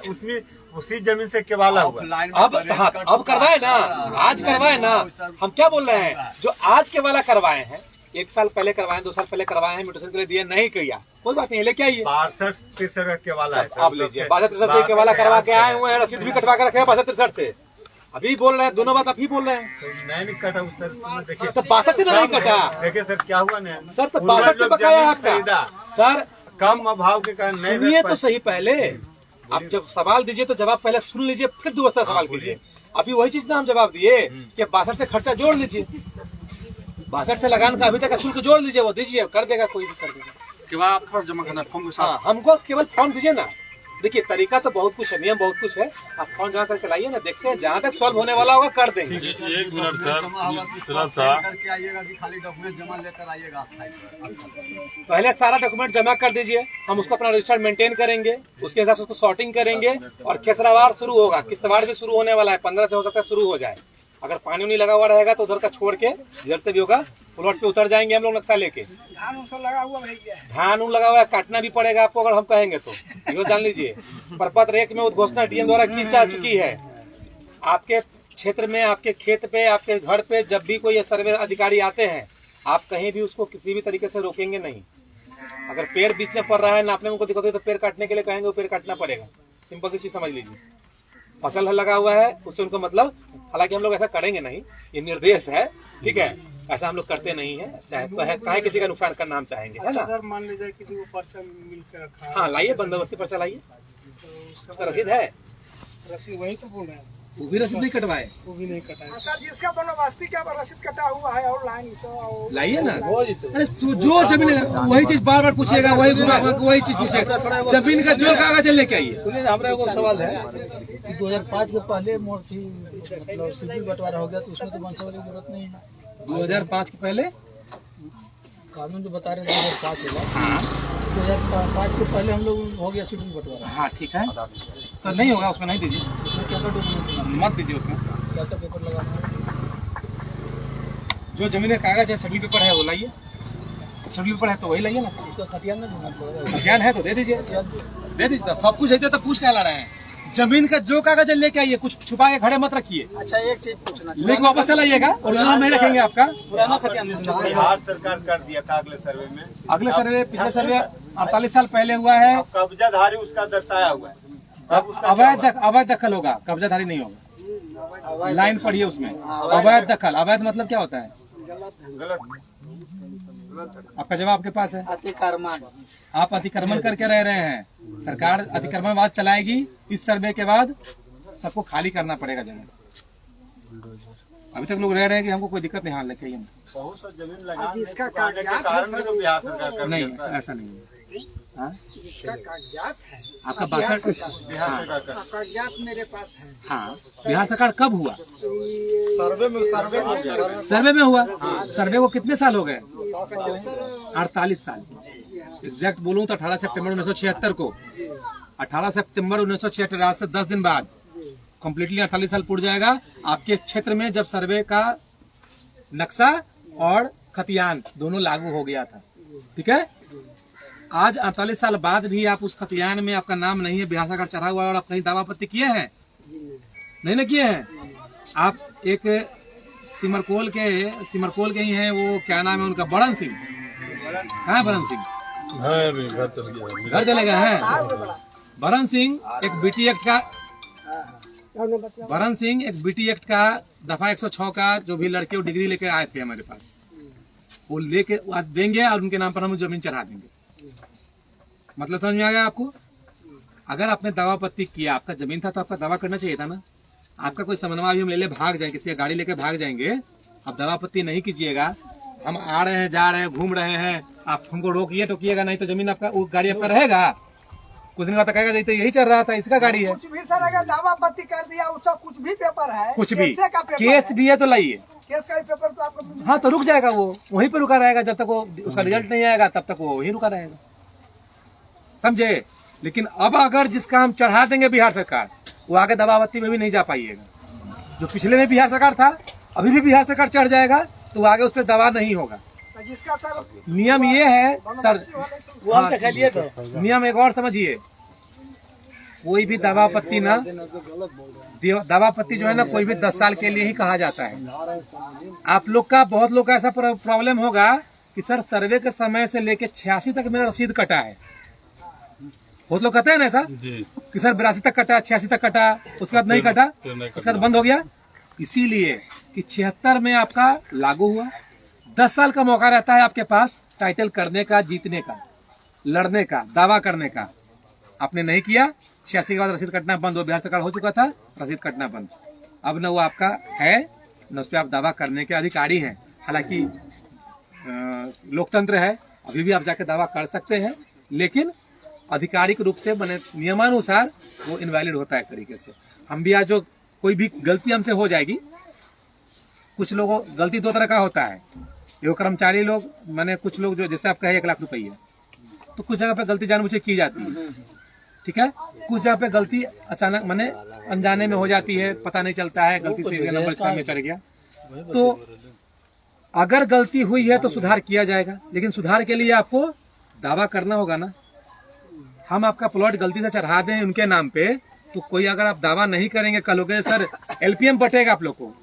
उसमें उसी जमीन से केवाला हुआ। अब करवाए ना, आज करवाए ना। हम क्या बोल रहे हैं, जो आज केवाला करवाए हैं, 1 साल पहले करवाए, 2 साल पहले करवाए हैं, म्यूटेशन के लिए दिए नहीं किया, कोई बात नहीं, लेके आइए। 62-63 का केवाला है। आप लीजिए, 62-63 से केवाला करवा के आए हुए हैं, रसीद भी कटवा के रखे हैं 62-63 से। अभी बोल रहे हैं, दोनों बात अभी बोल रहे हैं। तो मैं नहीं कटा उस सर, देखिए तो 62 से नहीं कटा। देखिए सर क्या हुआ ना सर, तो 62 से बकाया आपका। सर कम अभाव के कारण नहीं। सुनिए तो सही, पहले आप जब सवाल दीजिए तो जवाब पहले सुन लीजिए, फिर दूसरा सवाल कीजिए। अभी वही चीज ना हम जवाब दिए कि 62 से खर्चा जोड़ लीजिए, 62 से लगान का अभी तक शुल्क जोड़ लीजिए, वो दीजिए, कर देगा, कोई भी कर देगा। आपके पास जमा करना है फॉर्म के साथ। हाँ, हमको केवल फॉर्म दीजिए ना। देखिए तरीका तो बहुत कुछ है, नियम बहुत कुछ है, आप फॉर्म जमा करके लाइए ना, देखते हैं जहाँ तक सॉल्व होने वाला होगा कर देंगे। 1 मिनट सर, थोड़ा सा करके आइएगा कि खाली डॉक्यूमेंट जमा लेकर आइएगा। पहले सारा डॉक्यूमेंट जमा कर दीजिए, हम उसको अपना रजिस्टर मेंटेन करेंगे, उसके हिसाब से उसको सॉर्टिंग करेंगे, और खेसरावार शुरू होगा, किस्तवाड़ भी शुरू होने वाला है, 15 से हो सकता है शुरू हो जाए। अगर पानी नहीं लगा हुआ रहेगा तो उधर का छोड़ के इधर से भी होगा, प्लॉट पे उतर जाएंगे हम लोग नक्शा लेके। धान लगा हुआ भैया, धान लगा हुआ है, काटना भी पड़ेगा आपको अगर हम कहेंगे तो, ये जान लीजिए। परपत रेक में उद्घोषणा डीएम द्वारा की जा चुकी है। आपके क्षेत्र में, आपके खेत पे, आपके घर पे जब भी कोई सर्वे अधिकारी आते हैं, आप कहीं भी उसको किसी भी तरीके से रोकेंगे नहीं। अगर पेड़ बीच में पड़ रहा है, नापने में उनको दिक्कत हो तो पेड़ काटने के लिए कहेंगे, वो पेड़ काटना पड़ेगा। सिंपल सी चीज समझ लीजिए। फसल लगा हुआ है उससे उनको मतलब, हालांकि हम लोग ऐसा करेंगे नहीं, ये निर्देश है, ठीक है, ऐसा हम लोग करते नहीं है, चाहे किसी का नुकसान करना हम चाहेंगे, है ना। सर मान लीजिए किसी को पर्चा मिलकर रखा है, हाँ लाइए, बंदोबस्ती पर्चा लाइए, उसका रसीद है, रसीद वही तो बोल रहे हैं, वो भी रसीद नहीं कटवाए, वो भी नहीं कटा। सर जिसका बंदोबस्ती क्या रसीद कटा हुआ है ऑनलाइन लाइए ना। अरे जो जमीन वही चीज बार बार पूछिएगा, वही चीज पूछेगा, जमीन का जो कागज लेके आइए। हमारा एगो सवाल है कि 2005 के पहले मोर्ची मतलब सीधी बंटवारा हो गया, तो उसमें तो वंशावली की जरूरत नहीं है। 2005 के पहले कानून जो बता रहे 2005 होगा, 2005 के पहले हम लोग हो गया सीधी बंटवारा। हाँ ठीक है, तो नहीं होगा, उसमें नहीं दीजिए, उसमें क्या डॉक्यूमेंट मत दीजिए, उसमें क्या पेपर लगाना है। जो जमीन का कागज है, सर्टिफिकेट पेपर है वो लाइए, सर्टिफिकेट पेपर है तो वही लाइए ना। उसका खतियान नहीं देना पड़ेगा, ज्ञान है तो दे दीजिए, दे दीजिए, सब कुछ है तो पूछ क्या ला रहे हैं। जमीन का जो कागज लेके आइए, कुछ छुपा के खड़े मत रखिए। अच्छा एक चीज पूछना, लेकिन वापस चलाइएगा और नाम नहीं रखेंगे आपका। पुराना खतियान देना बिहार सरकार कर दिया था अगले सर्वे में, अगले सर्वे, पिछले सर्वे 48 साल पहले हुआ है। कब्जाधारी उसका दर्शाया हुआ है, अवैध दखल होगा, कब्जाधारी नहीं होगा। लाइन पढ़िए उसमें, अवैध दखल। अवैध मतलब क्या होता है? आपका जवाब आपके पास है। अतिक्रमण। आप अतिक्रमण करके रह रहे हैं। सरकार अतिक्रमणवाद चलाएगी। इस सर्वे के बाद सबको खाली करना पड़ेगा जगह। अभी तक लोग रह रहे हैं कि हमको कोई दिक्कत नहीं। हाँ लेके बहुत सा जमीन लगाने के कारण में तो बिहार सरकार कर नहीं, दिया था। ऐसा नहीं है। हाँ? इसका कागजात है, आपका 62 बिहार सरकार का कागजात मेरे पास है। हाँ, बिहार सरकार कब हुआ? सर्वे में सर्वे में हुआ। सर्वे को कितने साल हो गए? 48 साल। एग्जैक्ट बोलूं तो 18 सितंबर 1976 को, 18 सितंबर 1976, आज से 10 दिन बाद कम्प्लीटली 48 साल पूर्ण जाएगा। आपके क्षेत्र में जब सर्वे का नक्शा और खतियान दोनों लागू हो गया था। ठीक है, आज 48 साल बाद भी आप उस खतियान में आपका नाम नहीं है, बिहार सरकार चढ़ा हुआ, और आप कहीं दावा आपत्ति किए हैं? नहीं ना किए हैं। आप एक सिमरकोल के ही हैं, वो क्या नाम है उनका, बरन सिंह। कहाँ है बरन सिंह? घर चल गया, घर चले गए हैं। बरन सिंह एक बीटी एक्ट का दफा 106 का जो भी लड़के वो डिग्री लेके आए थे हमारे पास, वो लेके आज देंगे और उनके नाम पर हम जमीन चढ़ा देंगे। मतलब समझ में आ गया आपको? अगर आपने दावा आपत्ति किया, आपका जमीन था तो आपका दावा करना चाहिए था ना। आपका कोई समन्वय भी हम ले ले भाग जाए, किसी गाड़ी लेके भाग जाएंगे, आप दावा आपत्ति नहीं कीजिएगा। हम आ रहे हैं, जा रहे हैं, घूम रहे हैं, आप हमको रोकिए टोकिएगा नहीं तो जमीन आपका, वो गाड़ी आपका रहेगा। कुछ दिन बाद कहेगा नहीं तो यही चल रहा था, इसका गाड़ी है। कुछ भी सर अगर दावा आपत्ति कर दिया, उसका कुछ भी पेपर है, कुछ भी केस का पेपर केस भी है तो लाइए। केस का पेपर तो आपको हाँ तो रुक जाएगा, वो वहीं पे रुका रहेगा जब तक वो उसका रिजल्ट नहीं आएगा, तब तक वो वहीं रुका रहेगा। समझे? लेकिन अब अगर जिसका हम चढ़ा देंगे बिहार सरकार, वो आगे दावा आपत्ति में भी नहीं जा पाइएगा। जो पिछले में बिहार सरकार था, अभी भी बिहार सरकार चढ़ जाएगा तो वो आगे उस पर दावा नहीं होगा। जिसका सर नियम ये है सर, वो हम दिखाइए तो नियम एक और समझिए, कोई भी दावा आपत्ति ना, दावा आपत्ति जो है ना, कोई भी 10 साल के लिए ही कहा जाता है। आप लोग का, बहुत लोग का ऐसा प्रॉब्लम होगा कि सर सर्वे के समय से लेके 86 तक मेरा रसीद कटा है। बहुत लोग कहते हैं ना ऐसा कि सर 82 तक कटा, 86 तक कटा, उसके बाद नहीं कटा, उसके बाद बंद हो गया। इसीलिए कि 76 में आपका लागू हुआ, 10 साल का मौका रहता है आपके पास टाइटल करने का, जीतने का, लड़ने का, दावा करने का। आपने नहीं किया, 86 के बाद रसीद कटना बंद हो, बिहार सरकार हो चुका था, रसीद कटना बंद। अब न वो आपका है, न उस पर आप दावा करने के अधिकारी हैं। हालांकि लोकतंत्र है, अभी भी आप जाके दावा कर सकते हैं, लेकिन आधिकारिक रूप से बने नियमानुसार वो इनवैलिड होता है एक तरीके से। हम भी आज जो कोई भी गलती हमसे हो जाएगी, कुछ लोगों गलती 2 तरह का होता है। ये कर्मचारी लोग, माने कुछ लोग जो जैसे आप कहे 1 लाख रुपये, तो कुछ जगह पे गलती जानबूझ के की जाती है। ठीक है, कुछ जगह पे गलती अचानक माने अनजाने में हो जाती है, पता नहीं चलता है, गलती से नंबर 6 में चढ़ गया। तो अगर गलती हुई है तो सुधार किया जाएगा, लेकिन सुधार के लिए आपको दावा करना होगा ना। हम आपका प्लॉट गलती से चढ़ा दें उनके नाम पे, तो कोई अगर आप दावा नहीं करेंगे, कल हो गए सर एलपीएम बटेगा आप लोग को,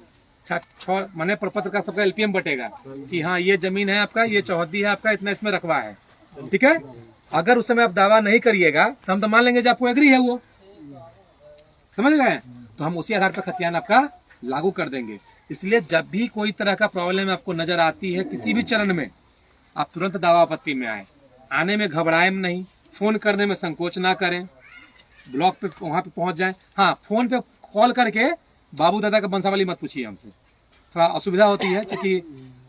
माने प्रपत्र का सबका एलपीएम बटेगा कि हाँ ये जमीन है आपका, ये चौहद्दी है आपका, इतना इसमें रखवा है। ठीक है, अगर उस समय आप दावा नहीं करिएगा तो हम तो मान लेंगे जो आपको एग्री है, वो समझ गए, तो हम उसी आधार पर खतियान आपका लागू कर देंगे। इसलिए जब भी कोई तरह का प्रॉब्लम आपको नजर आती है किसी भी चरण में, आप तुरंत दावा आपत्ति में आए। आने में घबराएं नहीं, फोन करने में संकोच ना करें, ब्लॉक पे वहां पे पहुंच जाएं। हाँ, फोन पे कॉल करके बाबू दादा का बंसावली मत पूछिए हमसे, थोड़ा असुविधा होती है, क्योंकि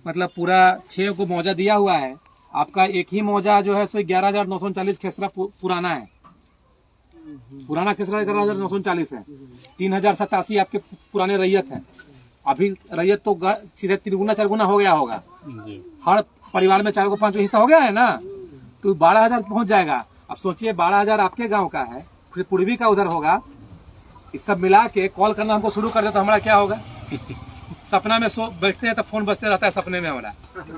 मतलब पूरा 6 को मौजा दिया हुआ है, आपका एक ही मौजा जो है सो 11,939 खेसरा पुराना है, पुराना खेसरा 11,940 है। 3,087 आपके पुराने रैयत है। अभी रैयत तो सीधे 3 4 हो गया होगा, हर परिवार में 4 को 5 हिस्सा हो गया है ना, तो 12,000 पहुंच जाएगा। अब सोचिए 12,000 आपके गांव का है, फिर पूर्वी का उधर होगा, इस सब मिला के कॉल करना हमको शुरू कर दे तो हमारा क्या होगा? सपना में सो बैठते हैं तो फोन बजते रहता है सपने में हमारा,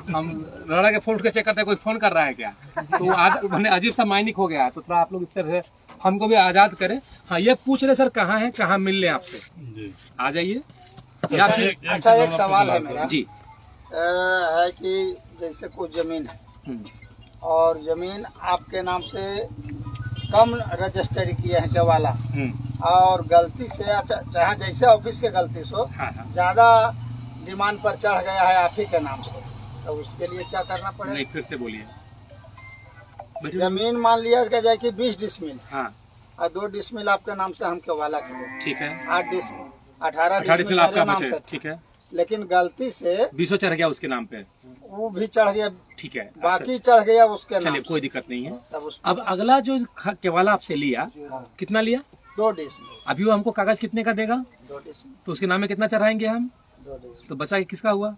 हम लड़ा के फोन उठ के चेक करते हैं कोई फोन कर रहा है क्या, तो मैंने अजीब सा माइनिक हो गया। तो थोड़ा आप लोग इससे हमको भी आजाद करें। हाँ, ये पूछ रहे सर कहाँ है, कहाँ मिल ले आपसे, आ जाइए। अच्छा, एक सवाल है मेरा जी, है कि जैसे कोई जमीन है और जमीन आपके नाम से कम रजिस्ट्री किए हैं केवाला, और गलती से चाहे जैसे ऑफिस के गलती से ज्यादा डिमांड पर चढ़ गया है आप ही के नाम से, तो उसके लिए क्या करना पड़ेगा? नहीं, फिर से बोलिए। जमीन मान लिया जाए कि 20 डिसमिल, हाँ, और 2 डिसमिल आपके नाम से हम केवाला किए, ठीक है। 8 डिसमिल 18 डिसमिल आपका नाम बचे, से, ठीक है। लेकिन गलती से 20 चढ़ गया उसके नाम पे, वो भी चढ़ गया, ठीक है। बाकी चढ़ गया उसके नाम चलिए, से। कोई दिक्कत नहीं है। तब उस अब अगला जो केवाला आपसे लिया, कितना लिया? 2 डिसमिल, अभी वो हमको कागज कितने का देगा? 2 डिसमिल, तो उसके नाम में कितना चढ़ाएंगे हम? 2 डिसमिल। तो बचा किसका हुआ?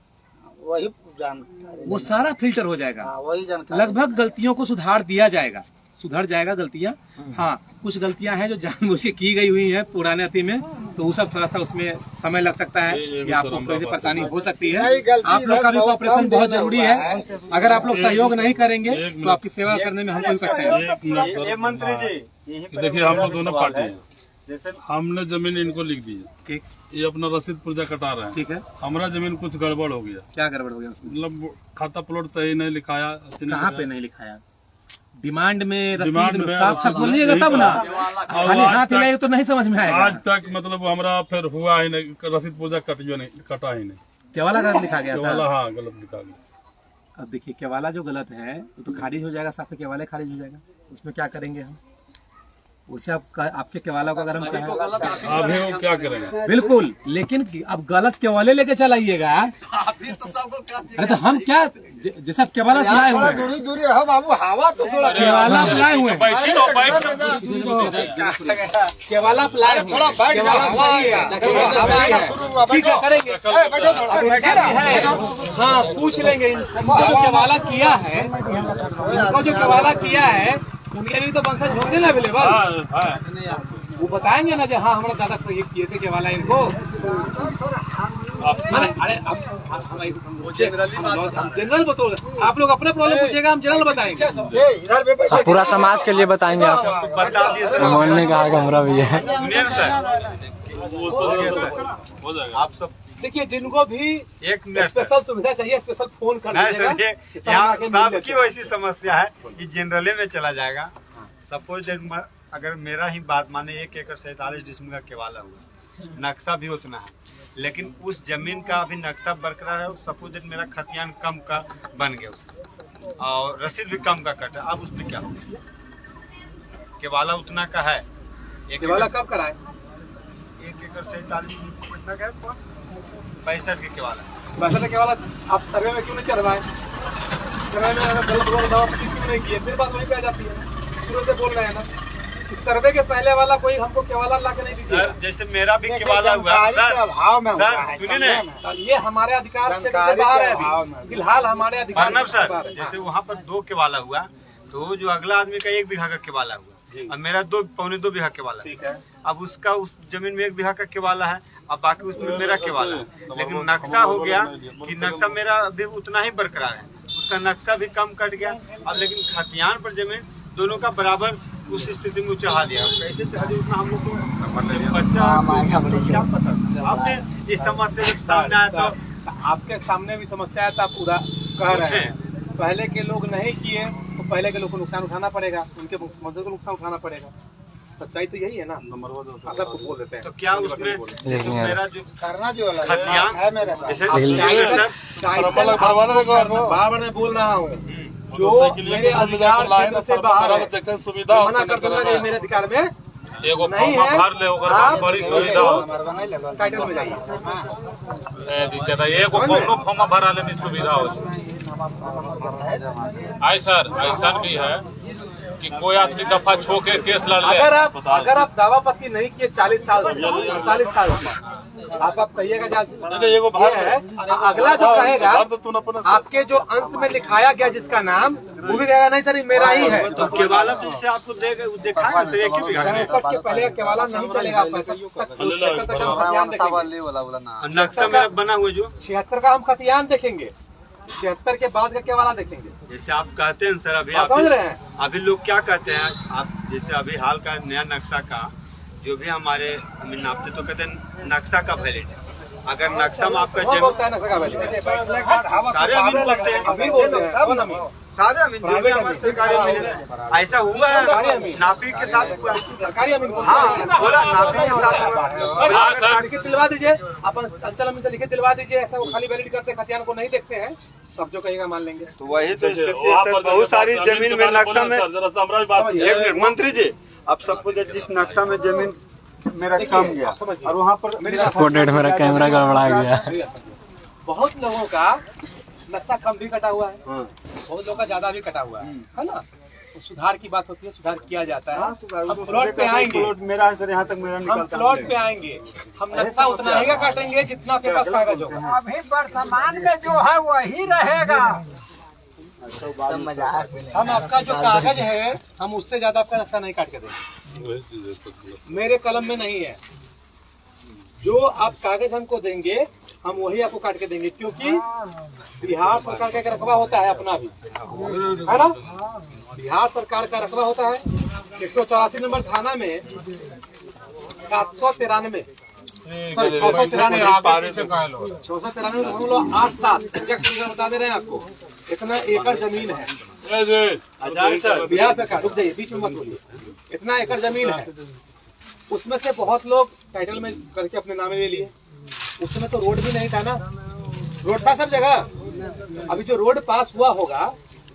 वही जानकारी, वो सारा फिल्टर हो जाएगा। वही जानकारी। लगभग गलतियों को सुधार दिया जाएगा, सुधर जाएगा गलतियां। हाँ, कुछ गलतियां हैं जो जानबूझ के की गई हुई हैं पुराने अति में, तो वो सब थोड़ा सा उसमें समय लग सकता है या आपको कोई परेशानी हो सकती है। आप लोग का भी कोऑपरेशन बहुत जरूरी है। अगर आप लोग सहयोग नहीं करेंगे तो आपकी सेवा करने में हम कोई सकते हैं। ये मंत्री जी, देखिए हम लोग दोनों पार्टी हैं, जैसे हमने जमीन इनको लिख दी है, ठीक, ये अपना रसीद पुर्जा कटा रहे हैं, ठीक है। हमारा जमीन कुछ गड़बड़ हो गया। क्या गड़बड़ हो गया उसमें? मतलब खाता प्लॉट सही नहीं लिखाया। कहाँ पे नहीं लिखाया? डिमांड में, रसीद में साफ साफ बोलिएगा तब ना, खाली हाथ हिलाएगा तो नहीं समझ में आएगा। आज तक मतलब हमारा फिर हुआ ही नहीं, रसीद पुर्जा कटा ही नहीं। केवाला गलत लिखा गया था। हाँ, गलत लिखा गया। अब देखिए, केवाला जो गलत है वो तो खारिज हो जाएगा, साफ केवाला खारिज हो जाएगा। उसमें क्या करेंगे हम? उसे आपके केवाला को अगर हम कहें अभी वो क्या करेंगे? बिल्कुल, लेकिन अब गलत केवाले लेके चलाइएगा। अरे तो हम क्या, जैसा केवाला लाए हुए हैं, दूरी दूरी रहो बाबू, हवा तो थोड़ा केवाला लाए हुए हैं, केवाला लाए हुए हैं, ठीक है, करेंगे। हाँ, पूछ लेंगे इनको जो केवाला किया है, इनको जो केवाला किया है उनके लिए तो वंशज होंगे ना अवेलेबल, वो बताएंगे ना जो हाँ हमारा दादा ये किए थे केवाला इनको। अरे हम जनरल बतो, आप लोग अपने प्रॉब्लम पूछेगा, हम जनरल बताएंगे। पूरा समाज के लिए बताएंगे आप। बता दिए मोहल्ले का हमारा भी है। हो जाएगा। आप सब देखिए, जिनको भी एक मिनट स्पेशल सुविधा चाहिए स्पेशल फोन कर नहीं दीजिएगा। सर, यहाँ सबकी वैसी समस्या है कि जनरले में चला जाएगा। सपोज अगर मेरा ही बात माने, 1 एकड़ 47 डिसमिल का केवाला हुआ, नक्शा भी उतना है, लेकिन उस जमीन का अभी नक्शा बरकरार है। सपोज मेरा खतियान कम का बन गया उसमें, और रसीद भी कम का कटा, अब उसमें क्या होगा? केवाला उतना का है, केवाला कब कराए? 1 एकड़ 47 कितना का है? 65 के केवाला। वैसे केवाला आप सर्वे में क्यों नहीं चढ़वाए? सर्वे में अगर गलत हुआ दवा क्यों नहीं किए? फिर बात वहीं पे आ जाती है। शुरू से बोल रहे हैं ना, सर्वे के पहले वाला कोई हमको केवाला ला के नहीं दीजिएगा। जैसे मेरा भी केवाला हुआ अभाव में हुआ है, सुनिए ना, ये हमारे अधिकार से बाहर है अभी, फिलहाल हमारे अधिकार अर्नब से सर, बाहर है। जैसे वहाँ पर 2 केवाला हुआ, तो जो अगला आदमी का 1 बीघा का केवाला हुआ, और मेरा 2.25 बीघा केवाला, ठीक है। अब उसका उस जमीन में 1 बीघा का केवाला है, अब बाकी उसमें मेरा केवाला है, लेकिन नक्शा हो गया कि नक्शा मेरा अभी उतना ही बरकरार है, उसका नक्शा भी कम कट गया। अब लेकिन खतियान पर जमीन दोनों का बराबर उस स्थिति में चढ़ा दिया। कैसे चढ़ा दिया उसमें हम लोग को बच्चा क्या पता। आपने इस समस्या के सामने आया तो आपके सामने भी समस्या है, तो आप पूरा कह रहे हैं। पहले के लोग नहीं किए तो पहले के लोग को नुकसान उठाना पड़ेगा, उनके मदद को नुकसान उठाना पड़ेगा। सच्चाई तो यही है ना, सब कुछ बोल देते हैं। तो क्या उसमें जो मेरा जो करना जो खतियान है मेरे बार मैं बोल रहा हूँ, जो मेरे अधिकार क्षेत्र से बाहर है, सुविधा मना कर दूंगा कि मेरे अधिकार में एगो नहीं फॉर्म है। भर ले, ओकर बाद बड़ी सुविधा हो। टाइटल में जाइए, एगो कोनो फॉर्म भरा लेने सुविधा हो। आई सर, ऐसा भी है कि कोई आदमी दफा छो के केस लड़ ले। अगर आप दावा पत्ती नहीं किए 40 साल से 48 साल से, आप कहिएगा अगला जो कहेगा आपके जो अंत में लिखाया गया जिसका नाम, वो भी कहेगा नहीं सर ये मेरा ही है। तो केवाला तो इससे आपको देखा है सर, 1 ही बीघा का। 65 के पहले केवाला नहीं चलेगा। नक्शा मेरा बना हुआ जो 76 का हम खतियान देखेंगे, 76 के बाद का केवाला देखेंगे। जैसे आप कहते हैं सर, अभी आप समझ रहे हैं? अभी लोग क्या कहते हैं, आप जैसे अभी हाल का नया नक्शा का जो भी हमारे नापते तो कहते हैं नक्शा का वैलिड है। अगर नक्शा में आपका बोलता है नक्शा का वैलिड, सारे अभी लगते हैं, अभी बोलते हैं सारे अमीन जो भी हमारे सरकारी अमीन है, ऐसा हुआ है नापी के साथ हुआ। सरकारी अमीन हाँ बोला नापी के साथ हुआ। लिखित दिलवा दीजिए, अपन अंचल अमीन से लिखित दिलवा दीजिए। ऐसा वो खाली वैलिड करते खतियान को नहीं देखते हैं, तो आप जो कहेगा मान लेंगे। तो वही तो स्थिति है सर, बहुत सारी जमीन में नक्शा में। एक मिनट मंत्री जी, आप सबको जिस नक्शा में जमीन मेरा काम गया और वहाँ पर मेरा कैमरा गड़बड़ा गया। बहुत लोगों का नक्शा कम भी कटा हुआ है, बहुत लोगों का ज्यादा भी कटा हुआ है ना। तो सुधार की बात होती है, सुधार किया जाता है। हम प्लॉट पे आएंगे, प्लॉट मेरा है सर, यहाँ तक मेरा हम निकलता प्लॉट पे आएंगे, हम नक्शा उतना ही का काटेंगे जितना आपके पास कागज होगा। अभी वर्तमान में जो है वही रहेगा। हम आपका जो कागज है, हम उससे ज्यादा आपका नक्शा नहीं काट के देंगे। मेरे कलम में नहीं है, जो आप कागज हमको देंगे हम वही आपको काट के देंगे, क्योंकि बिहार सरकार का एक रकबा होता है अपना भी, है ना। बिहार सरकार का रकबा होता है 184 नंबर थाना में 793 693 बता दे रहे हैं आपको। इतना एकड़ जमीन है बिहार सरकार, रुक जाइए बीच में मत बोलिए। इतना एकड़ जमीन है, उसमें से बहुत लोग टाइटल में करके अपने नामे ले लिए। उसमें तो रोड भी नहीं था ना, रोड था सब जगह। अभी जो रोड पास हुआ होगा,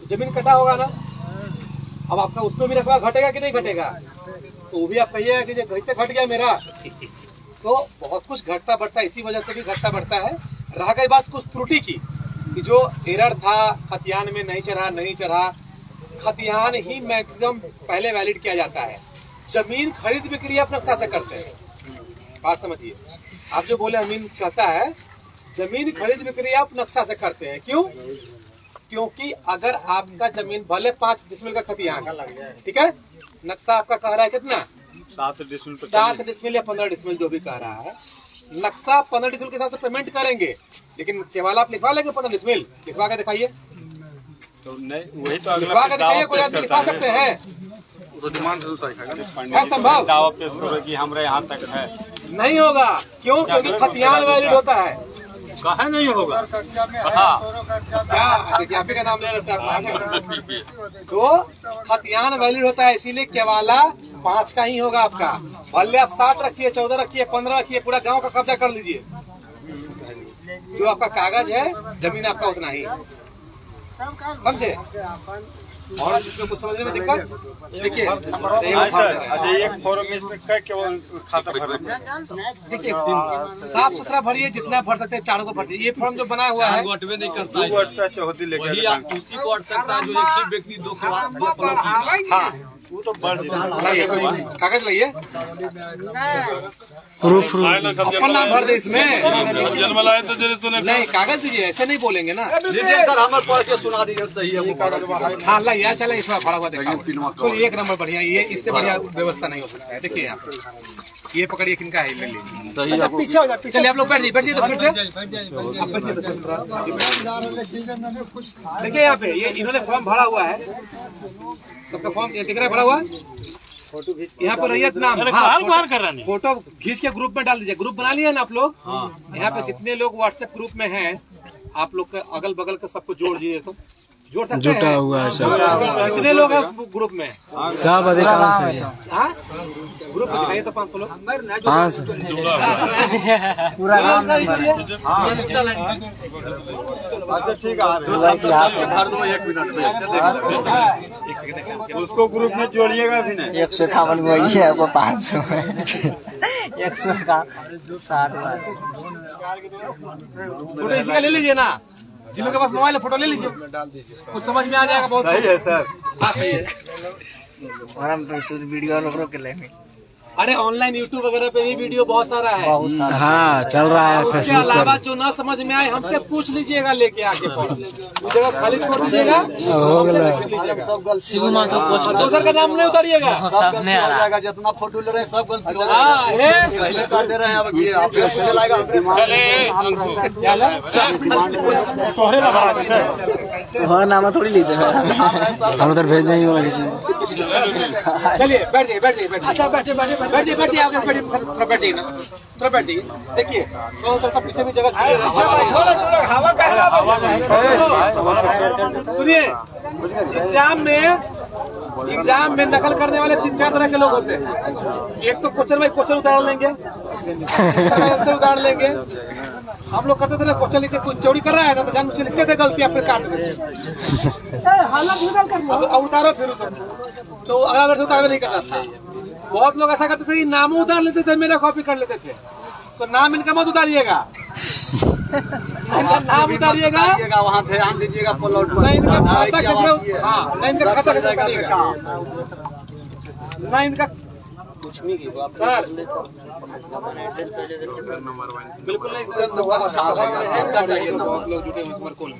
जमीन कटा होगा ना, अब आपका उसमें भी रकबा घटेगा कि नहीं घटेगा? तो वो भी आप कहिएगा कि कैसे घट गया मेरा। तो बहुत कुछ घटता बढ़ता, इसी वजह से भी घटता बढ़ता है। रह गई बात कुछ त्रुटि की, कि जो एरर था खतियान में नहीं चढ़ा, खतियान ही मैक्सिमम पहले वैलिड किया जाता है। जमीन खरीद बिक्री आप नक्शा से करते हैं, बात समझिए। आप जो बोले अमीन कहता है, जमीन खरीद बिक्री आप नक्शा से करते हैं। क्यों? क्योंकि अगर आपका जमीन भले 5 डिसमिल का खतियान, ठीक है, नक्शा आपका कह रहा है कितना 7 डिसमिल या 15 डिसमिल जो भी कह रहा है, नक्शा 15 डिसमिल के हिसाब से पेमेंट करेंगे, लेकिन केवल आप लिखवा लेंगे 15 डिसमिल। लिखवा के दिखाइए, तो नहीं वही तो लिखवा के दिखाइए, कोई आदमी लिखवा सकते हैं? है संभव? दावा पेश करो कि हमारे यहाँ तक है, नहीं होगा। क्यों? क्योंकि खतियान वैलिड होता है। कहा नहीं होगा? क्या देखिए, आप ही का नाम ले रहा है। तो खतियान वैलिड होता है, इसीलिए केवाला 5 का ही होगा आपका। भले आप 7 रखिए, 14 रखिए, 15 रखिए, पूरा गांव का कब्जा कर लीजिए। जो आपका कागज है, जमीन आपका उतना ही, समझे। और जिसमें कुछ समझने में दिक्कत, देखिए एक फॉर्म इसमें खाता भरना। देखिए साफ सुथरा भरिए, जितना भर सकते हैं चारों को भर दीजिए। ये फॉर्म जो बना हुआ है नहीं करता चौहदी लेके उसी को अट सकता है जो एक ही व्यक्ति दो हाँ, वो तो बढ़ कागज लाइए, अपन नाम भर दे इसमें। नहीं, कागज दीजिए, ऐसे नहीं बोलेंगे ना। सर हमारे पढ़ के सुना दीजिए, सही है वो कागज। हाँ लाइए, चले इसमें भरा हुआ देखा। चलिए 1 नंबर बढ़िया, ये इससे बढ़िया व्यवस्था नहीं हो सकता है। देखिए यहाँ पे ये पकड़िए, किनका है, ले लीजिए। पीछे हो जाए, चलिए आप लोग बैठ जाइए तो फिर से देखिए यहाँ पे ये इन्होंने फॉर्म भरा हुआ है, सबका फॉर्म ये दिख रहा है भरा हुआ। यहाँ पर रैयत नाम, फोटो खींच के ग्रुप में डाल दीजिए। ग्रुप बना लिया ना आप लोग? यहाँ पे जितने लोग व्हाट्सएप ग्रुप में हैं, आप लोग के अगल बगल के सबको जोड़ दीजिए, तो जोड़ सकते हैं। जुटा हुआ है सब। कितने लोग हैं उस ग्रुप में? सब अधिकांश है। हाँ, ग्रुप में दिखाइए तो 500 लोग। 5 पूरा नाम अच्छा ठीक है, भर दो 1 मिनट में। उसको ग्रुप में जोड़िएगा भी नहीं। 151 वही है, वो 500 है। 100 का 60 फोटो इसी का ले लीजिए ना, जिन लोगों के पास मोबाइल है फोटो ले लीजिए, कुछ समझ में आ जाएगा। बहुत सही है सर, हाँ सही है। और हम तो वीडियो रोक लेंगे। अरे ऑनलाइन यूट्यूब वगैरह पे भी वीडियो बहुत सारा है। हाँ चल रहा है उसके फेसबुक अलावा पर। जो ना समझ में आए हमसे पूछ लीजिएगा, लेके आके फॉर्म उस जगह खाली छोड़ दीजिएगा। हो गया। दूसर का नाम नहीं उतारिएगा। जितना फोटो ले रहे हैं सब गलती हो हाँ, पहले कह दे रहे हैं, अब ये आप चलाएगा तुम्हारा नाम थोड़ी लेते हैं, हम उधर भेज देंगे वाला किसी। चलिए बैठ जाइए। अच्छा बैठिए आप बैठिए, थोड़ा बैठिए ना, थोड़ा बैठिए। देखिए तो पीछे भी जगह सुनिए, एग्जाम में नकल करने वाले 3-4 तरह के लोग होते हैं। एक तो क्वेश्चन में क्वेश्चन उतार लेंगे, आंसर उतार लेंगे। हम लोग करते थे ना, क्वेश्चन लिखते कुछ चोरी कर रहा है ना तो जानबूझ के लिखते थे गलती, फिर काट देते। अब उतारो फिर उतारो, तो अगला वर्ष उतार नहीं करना था। बहुत लोग ऐसा करते थे कि नाम उतार लेते थे, मेरा कॉपी कर लेते थे। तो नाम इनका मत उतारिएगा, नाम उतारिएगा, वहाँ ध्यान दीजिएगा प्लॉट पर। नहीं इनका खाता कैसे, हाँ नहीं इनका खाता कैसे करिएगा, नहीं इनका सर बिल्कुल नहीं सर, बहुत लोग जुटे हुए कोल में।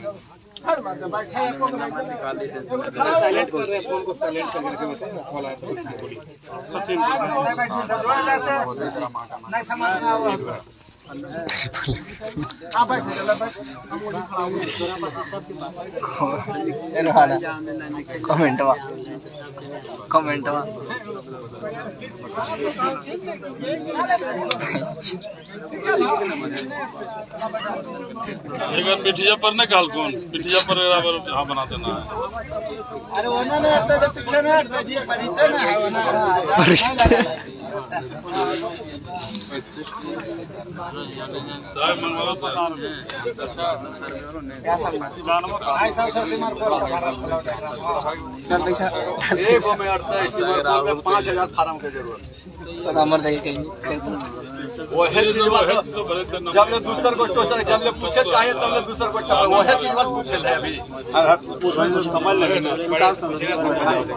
साइलेंट कर रहे हैं फोन को, साइलेंट करके बताइए ना कॉल आया तो सचिन नहीं समझ में आवा। कमेंटवा अगर पिठिया पर न काल कौन पिठिया पर यहाँ बना देना है। अरे उन्होंने तो पीछे ना जी परिचय ना है ना चाय मंगवाओ सर। भाई साहब से सिमर बोल भारत प्लॉट है। एक में 5,000 फार्म की जरूरत। नंबर देंगे वो है चीज जब ले दूसर को टोचर जब ले पूछे चाहिए तब ले दूसर को टोचर वो है चीज बात पूछे है अभी समझ लगे ना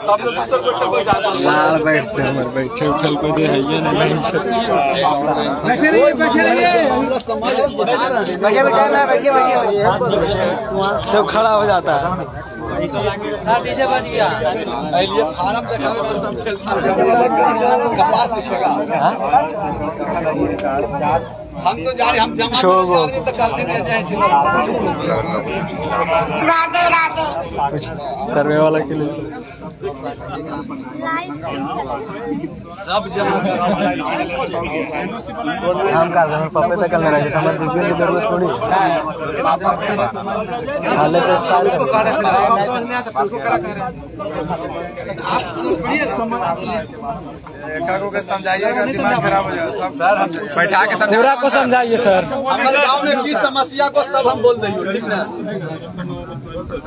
तब ले दूसर को टोचर जाना लाल बैठते हमर बैठे उठल कोई दे है ये नहीं बैठे रहिए समझ बैठिए सब खड़ा हो जाता है। डीजे बज गया लिए फार्म दिखावे तो सब खेल कपास सीखेगा। हम तो जा रहे हम जमा तो गलती नहीं जाए सर्वे वाला के लिए सब जमा हम का पापा तक करने रहे हमारे से की जरूरत थोड़ी हाले तो स्टाइल उसको करा समझ में आता उसको करा कर आप सुनिए ना काको के समझाइएगा, दिमाग खराब हो जाएगा सब। सर हम बैठा के पूरा को समझाइए सर। हमारे गांव में की समस्या को सब हम बोल देंगे, ठीक ना।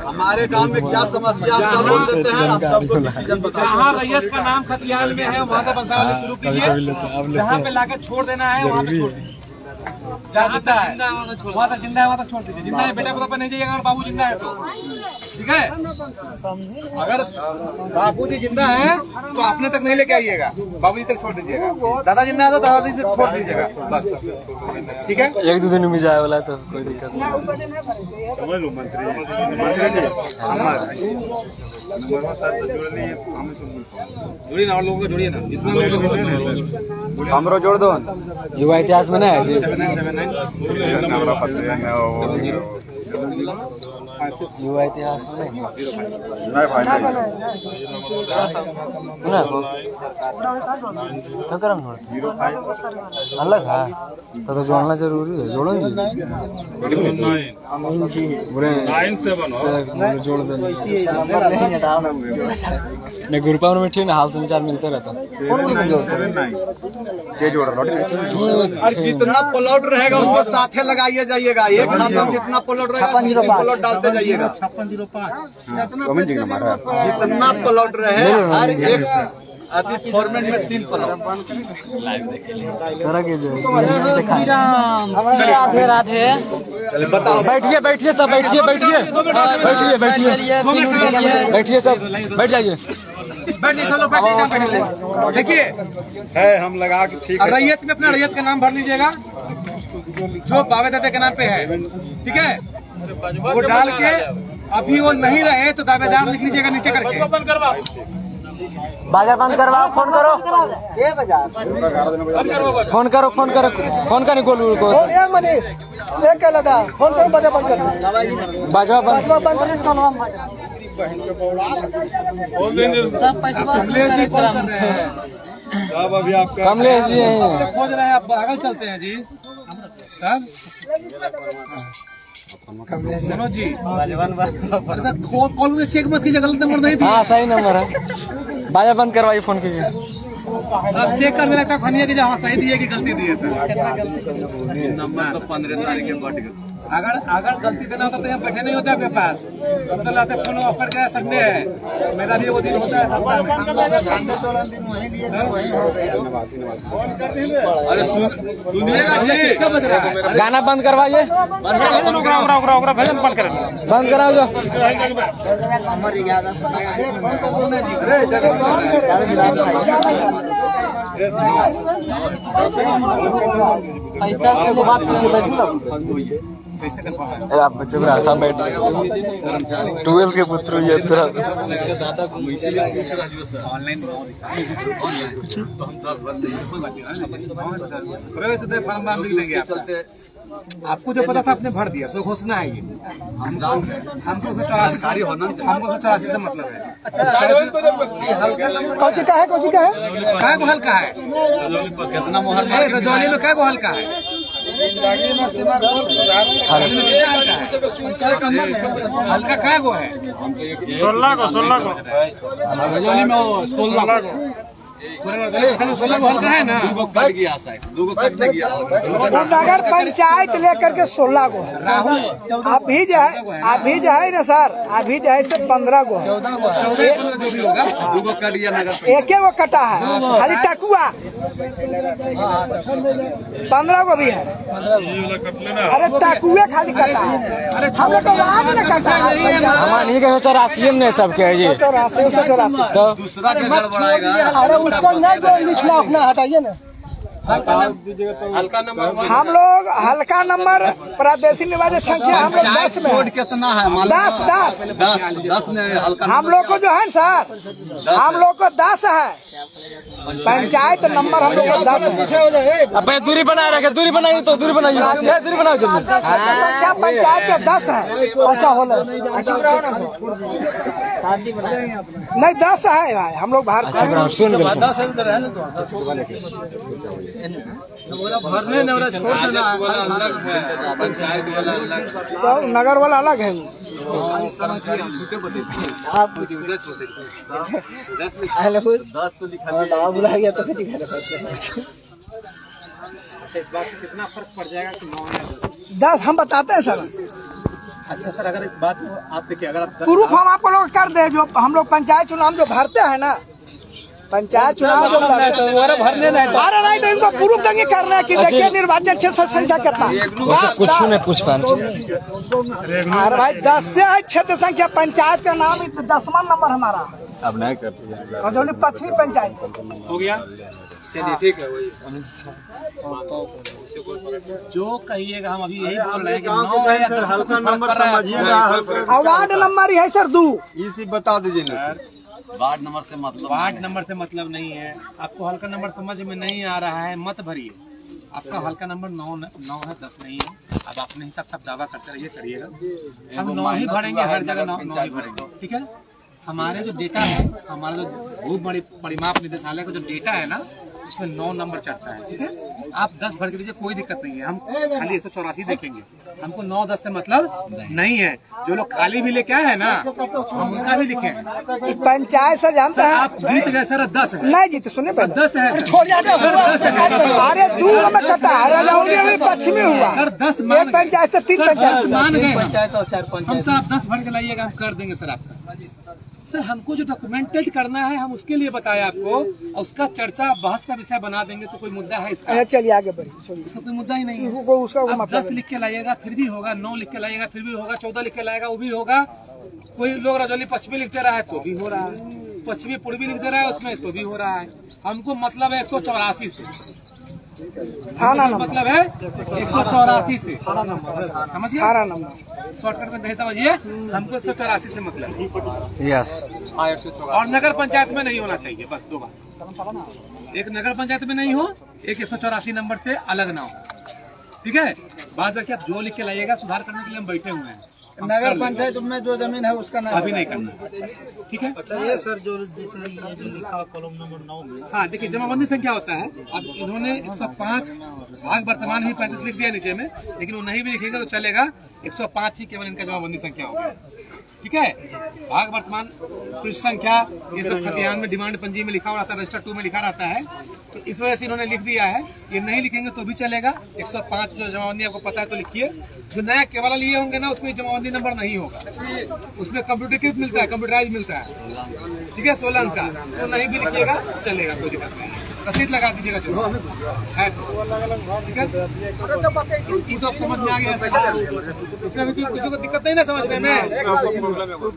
हमारे गांव में क्या समस्या हम सब बोल देते हैं, आप सबको डिसीजन बताओ। जहाँ रैयत का नाम खतियान में है वहाँ से बंसावली शुरू कीजिए, जहाँ पे लाके छोड़ देना है वहाँ पे छोड़ दीजिए। जहाँ जिंदा है वहाँ तक जिंदा है, वहाँ तक छोड़ दीजिए। जिंदा है बेटा को तो नहीं जाइएगा अगर बाबू जिंदा है तो, ठीक है। अगर बाबूजी जिंदा है तो अपने तक नहीं लेके आइएगा, बाबूजी तक छोड़ दीजिएगा। दादा जिंदा है तो दादाजी तक छोड़ दीजिएगा बस, ठीक है। 1-2 दिन में जाए वाला तो कोई दिक्कत नहीं। समझ लो मंत्री जी नंबर सर तो जोड़ लिए हम सब जोड़िए ना और लोगों को जोड़िए ना, जितना लोग हमरो जोड़ दो युवा इतिहास में ना है जी। युवा इतिहास में नहीं सुना तो करम अलग है तो जोड़ना जरूरी है। जोड़ो जी बुरे 97 जोड़ दो नहीं ग्रुप में बैठिए ना, हाल समाचार मिलते रहता। और जितना प्लॉट रहेगा उसको साथे लगाइए जाइएगा, एक खाता में जितना प्लॉट रहेगा प्लॉट डालते जाइएगा। 5605 जितना प्लॉट रहे हर एक अति फॉर्मेट में 3 प्लॉट। राधे राधे बताओ बैठिए बैठिए सब बैठिए बैठिए बैठिए बैठिए बैठिए सब बैठ जाइए बैठिए सब लोग बैठिए। देखिए है हम लगा के ठीक है। रैयत में अपना रैयत का नाम भर लीजिएगा जो बाबे दादा के नाम पे है, ठीक है। वो डाल के अभी वो नहीं रहे तो दावेदार लिख लीजिएगा नीचे करके। बाजार बंद करवाओ, फोन करो फोन करो फोन करो फोन करो गोलू को मनीष देख के लगा फोन करो, बाजा बंद कर बाजवा बंद कमलेश जी कॉल कर रहे हैं, सब अभी आपका कमलेश जी खोज रहे हैं, आप आगे चलते हैं जी। मनोज जी अच्छा कॉल में चेक मत कीजिए, गलत नंबर नहीं दिया। हाँ सही नंबर है, बाजा बंद करवाइए फोन कीजिए। सर चेक करने लगता खनिया कि जहाँ सही दिए कि गलती दिए सर। नंबर तो 15 तारीख के बढ़ गया। अगर गलती देना होता तो यहाँ बैठे नहीं होते आपके पास, अब तो लाते फोन ऑफ कर गया। संडे है, मेरा भी वो दिन होता है सप्ताह में। अरे सुनिएगा जी, क्या बज रहा है? गाना बंद करवाइए, भजन बंद करें। बंद कराओ जो। अरे आप बच्चों को आशा बैठ 12 के पुत्र ये पूरा ऑनलाइन फॉर्म नाम लिख देंगे आपको जो पता था आपने भर दिया, सो घोषणा है ये। हमको 84 से मतलब है। कौची का है क्या को हल्का है? कितना मोहर रजौली में क्या को हल्का है? हल्का क्या को है? 16 को रजौली में 16 को हल्का है ना। दूगो कट गया साहब, दूगो कटने गया। नगर पंचायत लेकर के 16 गो है। राहुल अभी जो है ना सर, अभी जो है से 15 गो है। 14 जो भी होगा दूगो कट गया नगर। एक गो कटा है, खाली टकुआ 15 गो भी है। अरे टकुए खाली कटा है। अरे हम लोग को वहाँ भी नहीं कटा है। हमारा नहीं कहो 84 में सबके है जी। 84 तो दूसरा के गड़बड़ाएगा। अरे उसको नहीं जो लिखना अपना हटाइए ना। हम लोग हल्का नंबर प्रादेशिक निवासी संख्या हम लोग 10 में कोड कितना है? 10 में हल्का हम लोग को जो है सर, हम लोग को 10 है। पंचायत नंबर हम लोग को 10 है। अब दूरी बना रखे, दूरी बनाइए तो दूरी बनाइए, दूरी बनाओ जल्दी। संख्या पंचायत के 10 है। अच्छा हो नहीं 10 है भाई, हम लोग बाहर सुन गए। तो नगर वाला अलग है। कितना फर्क पड़ जाएगा कि 9 में 10 हम बताते हैं सर। अच्छा सर, अगर इस बात को आप देखिए, अगर आप प्रूफ हम आपको लोग कर दे, जो हम लोग पंचायत चुनाव जो भरते हैं ना, पंचायत चुनाव जो भरने नहीं तो इनको प्रूफ देंगे करना है कि देखिए निर्वाचन क्षेत्र संख्या कितना। कुछ नहीं पूछ पा अरे भाई 10 से है क्षेत्र संख्या। पंचायत का नाम 10वां नंबर हमारा। अब नहीं करते। रजौली पश्चिमी पंचायत हो गया। चलिए ठीक है, वही जो कहिएगा हम अभी यही बोल रहे हैं कि 9 है या 10 हल्का नंबर समझिएगा। वार्ड नंबर है सर 2। इसी बता दीजिए ना। वार्ड नंबर से मतलब नहीं है। आपको हल्का नंबर समझ में नहीं आ रहा है, मत भरिए। आपका हल्का नंबर 9 है, 10 नहीं है। अब अपने हिसाब से दावा करते रहिए, करिएगा। हम 9 ही भरेंगे, हर जगह 9 ही भरेंगे, ठीक है। हमारे जो डेटा है, हमारा जो भू परिमाप निदेशालय का जो डेटा है ना, उसमें 9 नंबर चढ़ता है, ठीक है। आप 10 भर के दीजिए, कोई दिक्कत नहीं है। हम खाली 184 देखेंगे, हमको 9-10 से मतलब नहीं है। जो लोग खाली भी लेके आए हैं ना, हम उनका भी लिखेंगे। पंचायत सर जानते हैं आप जीत गए सर, 10 है। नहीं जीते, सुनिए 10 है सर। अरे 2 में कटा है, रजौली में पश्चिमी हुआ सर। 10 एक पंचायत से 3 पंचायत मान गए हम सर। आप 10 भर के लाइएगा, हम कर देंगे सर आपका। सर हमको जो डॉक्यूमेंटेड करना है, हम उसके लिए बताया आपको, और उसका चर्चा बहस का विषय बना देंगे तो कोई मुद्दा है इसका? चलिए आगे बढ़िए। इसका कोई मुद्दा ही नहीं है। उसका आप मतलब 10 लिख के लाइएगा फिर भी होगा, 9 लिख के लाइएगा फिर भी होगा, 14 लिख के लाएगा वो भी होगा। कोई लोग रजौली पश्चिमी लिखते रहा है तो भी हो रहा है, पश्चिमी पूर्वी लिख दे रहा है उसमें तो भी हो रहा है। हमको मतलब है 184 से, थाना नंबर मतलब है 184 से, समझिए। थाना नंबर शॉर्टकट में नहीं समझिए, हमको 184 से मतलब। यस। और नगर पंचायत में नहीं होना चाहिए, बस 2 बात। एक नगर पंचायत में नहीं हो, एक 184 नंबर से अलग ना हो, ठीक है। बात रखिए, आप जो लिख के लाइएगा, सुधार करने के लिए हम बैठे हुए हैं। नगर पंचायत में जो जमीन है उसका नाम अभी नहीं करना है। ठीक है। ये सर जो जैसे ये जो लिखा कॉलम नंबर 9 में हाँ देखिए, जमाबंदी संख्या होता है। अब इन्होंने 105 भाग वर्तमान भी 35 लिख दिया नीचे में, लेकिन वो नहीं भी लिखेगा तो चलेगा। 105 ही केवल इनका जमाबंदी संख्या होगा। ठीक है। भाग वर्तमान पृष्ठ संख्या ये सब खतियान में डिमांड पंजी में लिखा हुआ रहता है, रजिस्टर 2 में लिखा रहता है। तो इस वजह से इन्होंने लिख दिया है। ये नहीं लिखेंगे तो भी चलेगा। 105 जो जमाबंदी आपको पता है तो लिखिए। जो नया केवल लिए होंगे ना उसमें जमाबंदी नंबर नहीं होगा, उसमें कंप्यूटरीकृत मिलता है, कंप्यूटराइज मिलता है। ठीक है, 16 अंक का। तो नहीं भी लिखिएगा चलेगा, कोई दिक्कत नहीं। रसीद लगा दीजिएगा जो है। ठीक है, ये तो समझ में आ गया। इसमें अभी किसी को दिक्कत नहीं ना समझने में?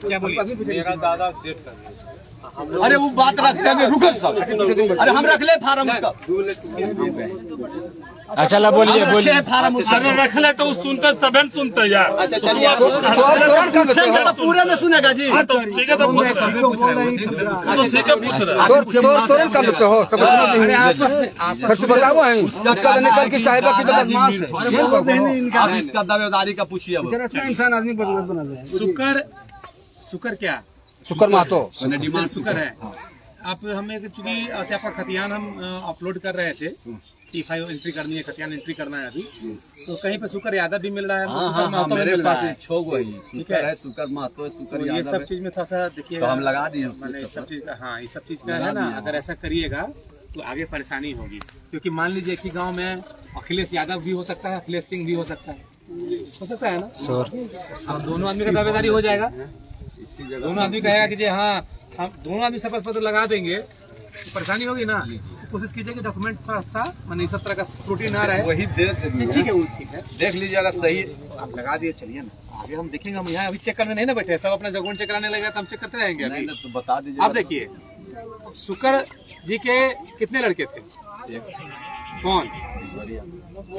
क्या बोलिए? अरे वो बात रखते हैं, रुको सब। अरे हम रख ले फार्म उसका। अच्छा ला बोलिए बोलिए। फार्म उसका अरे रख ले तो सुनते सबन सुनते यार। अच्छा चलिए, तो पूरा न सुनेगा जी। हाँ तो ठीक है, तो पूछ रहे हैं। तो ठीक है, पूछ रहे हैं। कर देते हो सब बताओ निकल के साहिबा की बदमाश है। आप इसका दावेदारी का पूछिए। अब इंसान आदमी बना दे। शुक्र क्या शुक्र मातो डिमांड शुक्र है। आप हमें चूंकि अध्यापक खतियान हम अपलोड कर रहे थे, T5 एंट्री करनी है, खतियान एंट्री करना है अभी, तो कहीं पे शुक्र यादव भी मिल रहा है, शुक्र महतो भी मिल रहा है। शुक्र है, शुक्र महतो, शुक्र तो ये सब चीज में थोड़ा सा देखिए, तो हम लगा दिए मैंने सब चीज का। हाँ, ये सब चीज का है ना। अगर ऐसा करिएगा तो आगे परेशानी होगी, क्योंकि मान लीजिए कि गाँव में अखिलेश यादव भी हो सकता है, अखिलेश सिंह भी हो सकता है ना। दोनों आदमी का दावेदारी हो जाएगा। दोनों आदमी कहेगा कि जी हाँ हम दोनों आदमी शपथ पत्र लगा देंगे, तो परेशानी होगी ना। तो कोशिश कीजिए कि डॉक्यूमेंट थोड़ा सा मैंने इस तरह का त्रुटि ना रहे। वही ठीक है, वो ठीक है, देख लीजिए अगर सही। आप लगा दिए, चलिए ना आगे हम देखेंगे। हम यहाँ अभी चेक करने नहीं ना बैठे, सब अपना डॉक्यूमेंट चेक कराने लगेगा तो हम चेक करते रहेंगे अभी। तो बता दीजिए। आप देखिए, शुक्र जी के कितने लड़के थे? कौन?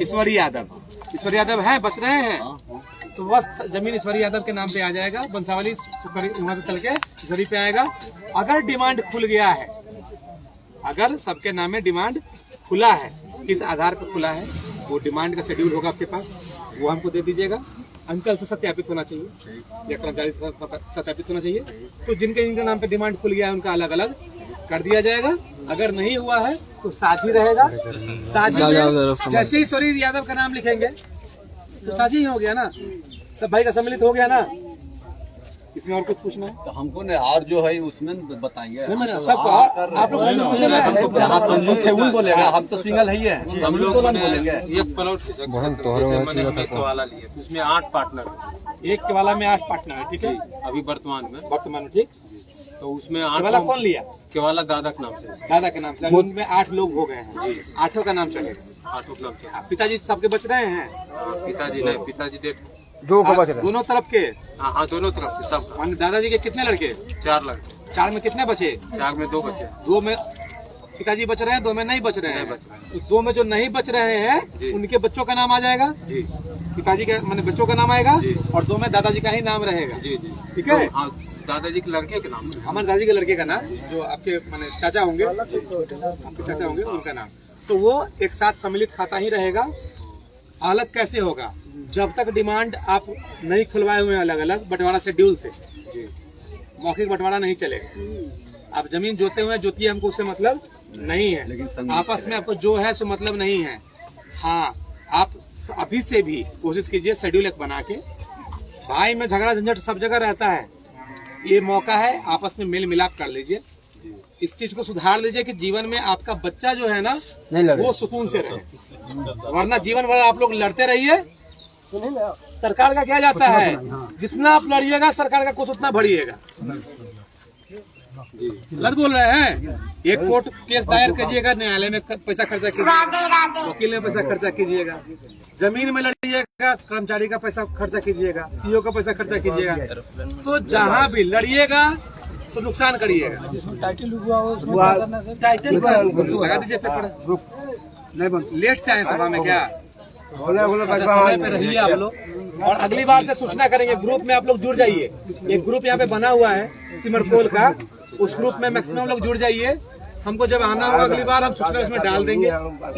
ईश्वरी यादव। ईश्वरी यादव है, बच रहे हैं। तो बस जमीन ईश्वरी यादव के नाम पे आ जाएगा। बंसावली वहां से चल के ईश्वरी पे आएगा। अगर डिमांड खुल गया है, अगर सबके नाम में डिमांड खुला है, किस आधार पर खुला है, वो डिमांड का शेड्यूल होगा आपके पास, वो हमको दे दीजिएगा। अंचल से सत्यापित होना चाहिए या कर्मचारी से सत्यापित होना चाहिए। तो जिनके नाम पे डिमांड खुल गया है उनका अलग अलग कर दिया जाएगा। अगर नहीं हुआ है तो साझी रहेगा। साझी में जैसे ही ईश्वरी यादव का नाम लिखेंगे तो साझी ही हो गया ना, सब भाई का सम्मिलित हो गया ना। इसमें और कुछ पूछना है तो हमको ने और जो है उसमें बताएंगे। सब आप लोग जहाँ संयुक्त है वो बोलेगा, हम तो सिंगल ही है, हम लोग बोलेंगे। ये प्लॉट एक वाला लिए, उसमें 8 पार्टनर। एक के वाला में 8 पार्टनर है। ठीक है, अभी वर्तमान में ठीक। तो उसमें 8 वाला कौन लिया? केवाला दादा के नाम से। दादा के नाम से। उनमें 8 लोग हो गए हैं जी। 8 का नाम चलेगा। 8 नाम से। पिताजी सबके बच रहे हैं? पिताजी नहीं, पिताजी देख दो को बच रहे। दोनों तरफ के? हाँ, दोनों तरफ के सब। मान दादाजी के कितने लड़के? 4 लड़के। 4 में कितने बचे? 4 में 2 बचे। 2 में पिताजी बच रहे हैं, 2 में नहीं बच रहे हैं। तो 2 में जो नहीं बच रहे हैं उनके बच्चों का नाम आ जाएगा जी। पिताजी का मैंने बच्चों का नाम आएगा और 2 में दादाजी का ही नाम रहेगा जी। ठीक है। दादाजी के लड़के के नाम, हमारे दादाजी के लड़के का नाम, जो आपके मैंने चाचा होंगे, आपके चाचा होंगे, उनका नाम। तो वो एक साथ सम्मिलित खाता ही रहेगा। हालत कैसे होगा? जब तक डिमांड आप नहीं खुलवाए हुए हैं अलग अलग बंटवारा शेड्यूल से, मौखिक बंटवारा नहीं चलेगा। आप जमीन जोते हुए जोतिए, हमको उससे मतलब नहीं है। लेकिन आपस में आपको जो है सो मतलब नहीं है। हाँ, आप अभी से भी कोशिश कीजिए शेड्यूल एक बना के। भाई में झगड़ा झंझट सब जगह रहता है, ये मौका है, आपस में मेल मिलाप कर लीजिए। इस चीज को सुधार लीजिए कि जीवन में आपका बच्चा जो है ना वो सुकून से रहे। वरना जीवन भर आप लोग लड़ते रहिए। सरकार का क्या जाता है, जितना आप लड़िएगा सरकार का कुछ उतना बढ़िएगा। गलत बोल रहे हैं। एक कोर्ट केस दायर कीजिएगा, न्यायालय में पैसा खर्चा कीजिएगा, वकील में पैसा खर्चा कीजिएगा, जमीन में लड़िएगा, कर्मचारी का पैसा खर्चा कीजिएगा, सीओ का पैसा खर्चा कीजिएगा। तो जहाँ भी लड़िएगा तो नुकसान करिएगा। टाइटल लगा दीजिए पेपर। लेट से आए सभा में क्या? समय पे रहिए आप लोग। और अगली बार से सूचना करेंगे, ग्रुप में आप लोग जुड़ जाइए। एक ग्रुप यहाँ पे बना हुआ है सिमरपोल का, उस ग्रुप में मैक्सिमम लोग जुड़ जाइए। हमको जब आना होगा अगली बार हम सूचना उसमें डाल देंगे,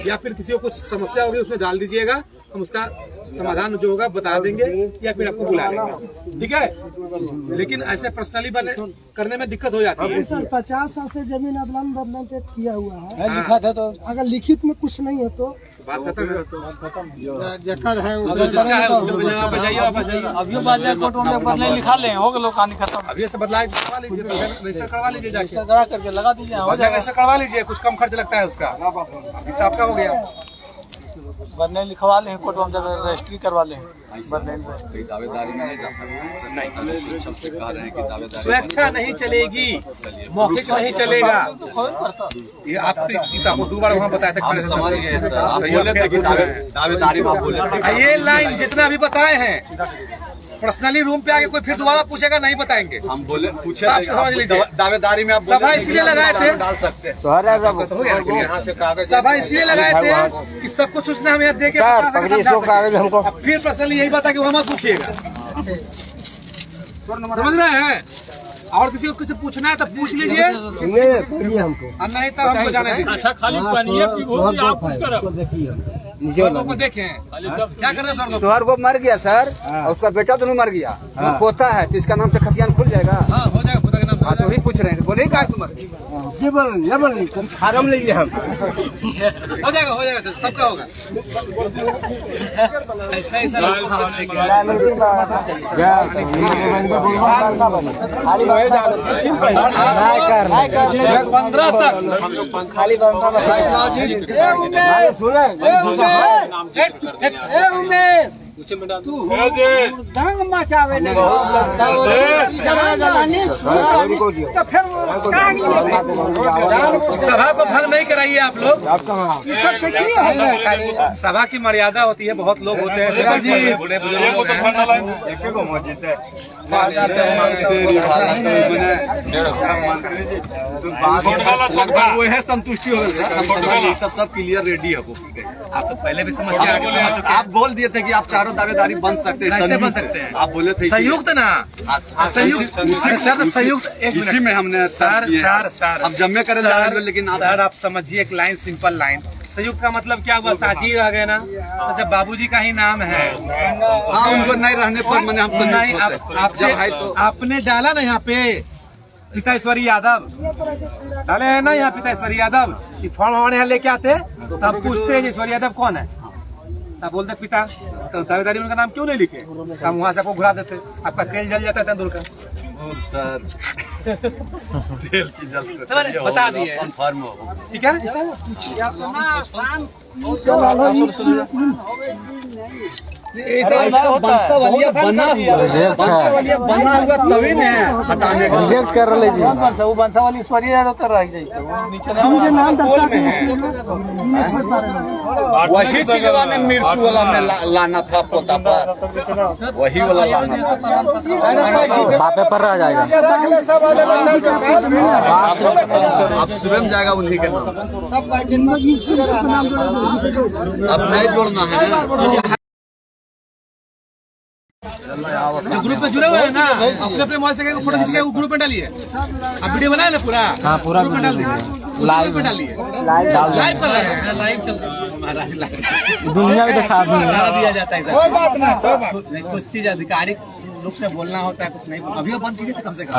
या फिर किसी को कुछ समस्या होगी उसमें डाल दीजिएगा, हम उसका समाधान जो होगा बता देंगे या फिर आपको बुला लेंगे, ठीक है। लेकिन ऐसे पर्सनली करने में दिक्कत हो जाती है। सर 50 साल से जमीन अदलान बदलान पे किया हुआ है, लिखा था तो अगर लिखित में कुछ नहीं है तो बात खत्म है। जकर है अब जो जिसका है उसको वापस जाइए, वापस जाइए। अभी बदले कोर्ट में बदले लिखा ले हो गया कहानी खत्म। अभी से बदलाव करवा लीजिए, रजिस्टर करवा लीजिए, जाके करा करके लगा दीजिए, हो जाएगा। रजिस्टर करवा लीजिए, कुछ कम खर्च लगता है उसका, अभी से आपका हो गया। बदले लिखवा ले कोर्ट में, जब रजिस्ट्री करवा ले दावेदारी में नहीं जा सकते, कह रहे हैं कि दावेदारी स्वेच्छा नहीं चलेगी, मौखिक नहीं चलेगा। ये आप तो इसकी आपको 2 बार वहाँ बताया था, हम समझ गए सर, आप बोले थे कि दावेदारी में आप बोले थे। ये लाइन जितना भी बताए हैं पर्सनली रूम पे आके कोई फिर दोबारा पूछेगा, नहीं बताएंगे। हम बोले पूछे साफ से समझ लीजिए। दावेदारी में आप सभा इसलिए लगाए थे, डाल सकते हैं। सभा इसलिए लगाए थे कि सबको सूचना हमें दे के हमको, फिर पर्सनली यही बता कि वहाँ मत पूछिएगा, समझ रहे हैं। और किसी को कुछ पूछना है तो पूछ लीजिए, और नहीं तो हमको जाने दीजिए। अच्छा खाली पानी लोगों को देखें क्या कर रहे हैं सर। सोहर को मर गया सर, और उसका बेटा दोनों मर गया, पोता है तो इसका नाम से खतियान खुल जाएगा। हाँ हो जाएगा, पोता के नाम हाँ तो वही पूछ रहे हैं, बोले का तुम फार्म लीजिए, हम हो जाएगा सर, सबका होगा। ऐसा ऐसा 15 तक खाली दंग मचावे सभा को भंग नहीं कराइए आप लोग। सभा की मर्यादा होती है, बहुत लोग होते हैं जी, बूढ़े बुजुर्ग लोग हैं। एक को मस्जिद है वो है संतुष्टि हो गई, सब क्लियर रेडी है वो। आप तो पहले भी समझ के आगे बढ़ चुके हैं। आप बोल दिए थे कि आप चारों दावेदारी बन सकते हैं, कैसे बन सकते हैं? आप बोले थे संयुक्त ना, संयुक्त सर, संयुक्त। एक इसी में हमने सर हम जम्मे करे जा रहे हैं, लेकिन सर आप समझिए एक लाइन, सिंपल लाइन। संयुक्त का मतलब क्या हुआ, साझी रह गए ना। तो जब बाबूजी का ही नाम है, हाँ उनको नहीं रहने पर मैंने हम नहीं आपसे आपने डाला ना यहाँ पे पिता ईश्वरी यादव डाले हैं ना यहाँ, पिता ईश्वरी यादव कि फॉर्म हमारे यहाँ लेके आते तब पूछते हैं ईश्वरी यादव कौन है, तब बोलते पिता, तो दावेदारी में उनका नाम क्यों नहीं लिखे, हम वहाँ से आपको घुरा देते, आपका तेल जल जाता है तेंदुल का। सर तेल की जल बता दिए, ठीक है। बंसावालिया बना हुआ तभी न हटाने का रिजेक्ट कर रहे जी। वो बंसावाली ईश्वरी यादव कर रहा है, वही चीज ने मृत्यु वाला में लाना था, पोता पर वही वाला लाना था, बापे पर रह जाएगा। अब स्वयं जाएगा उन्हीं के नाम, अब नहीं जोड़ना है ना। जो ग्रुप में जुड़े हुए हैं ना, अपने अपने मोबाइल से फोटो खींच के ग्रुप में डालिए। आप वीडियो बनाए ना पूरा, हाँ पूरा ग्रुप में डाल दीजिए, लाइव में डालिए, लाइव कर रहे हैं, लाइव चल रहा है महाराज, लाइव दुनिया में दिखा दिया जाता है। कोई बात नहीं, कुछ चीज आधिकारिक रूप से बोलना होता है, कुछ नहीं। अभी बंद कीजिए कम से कम।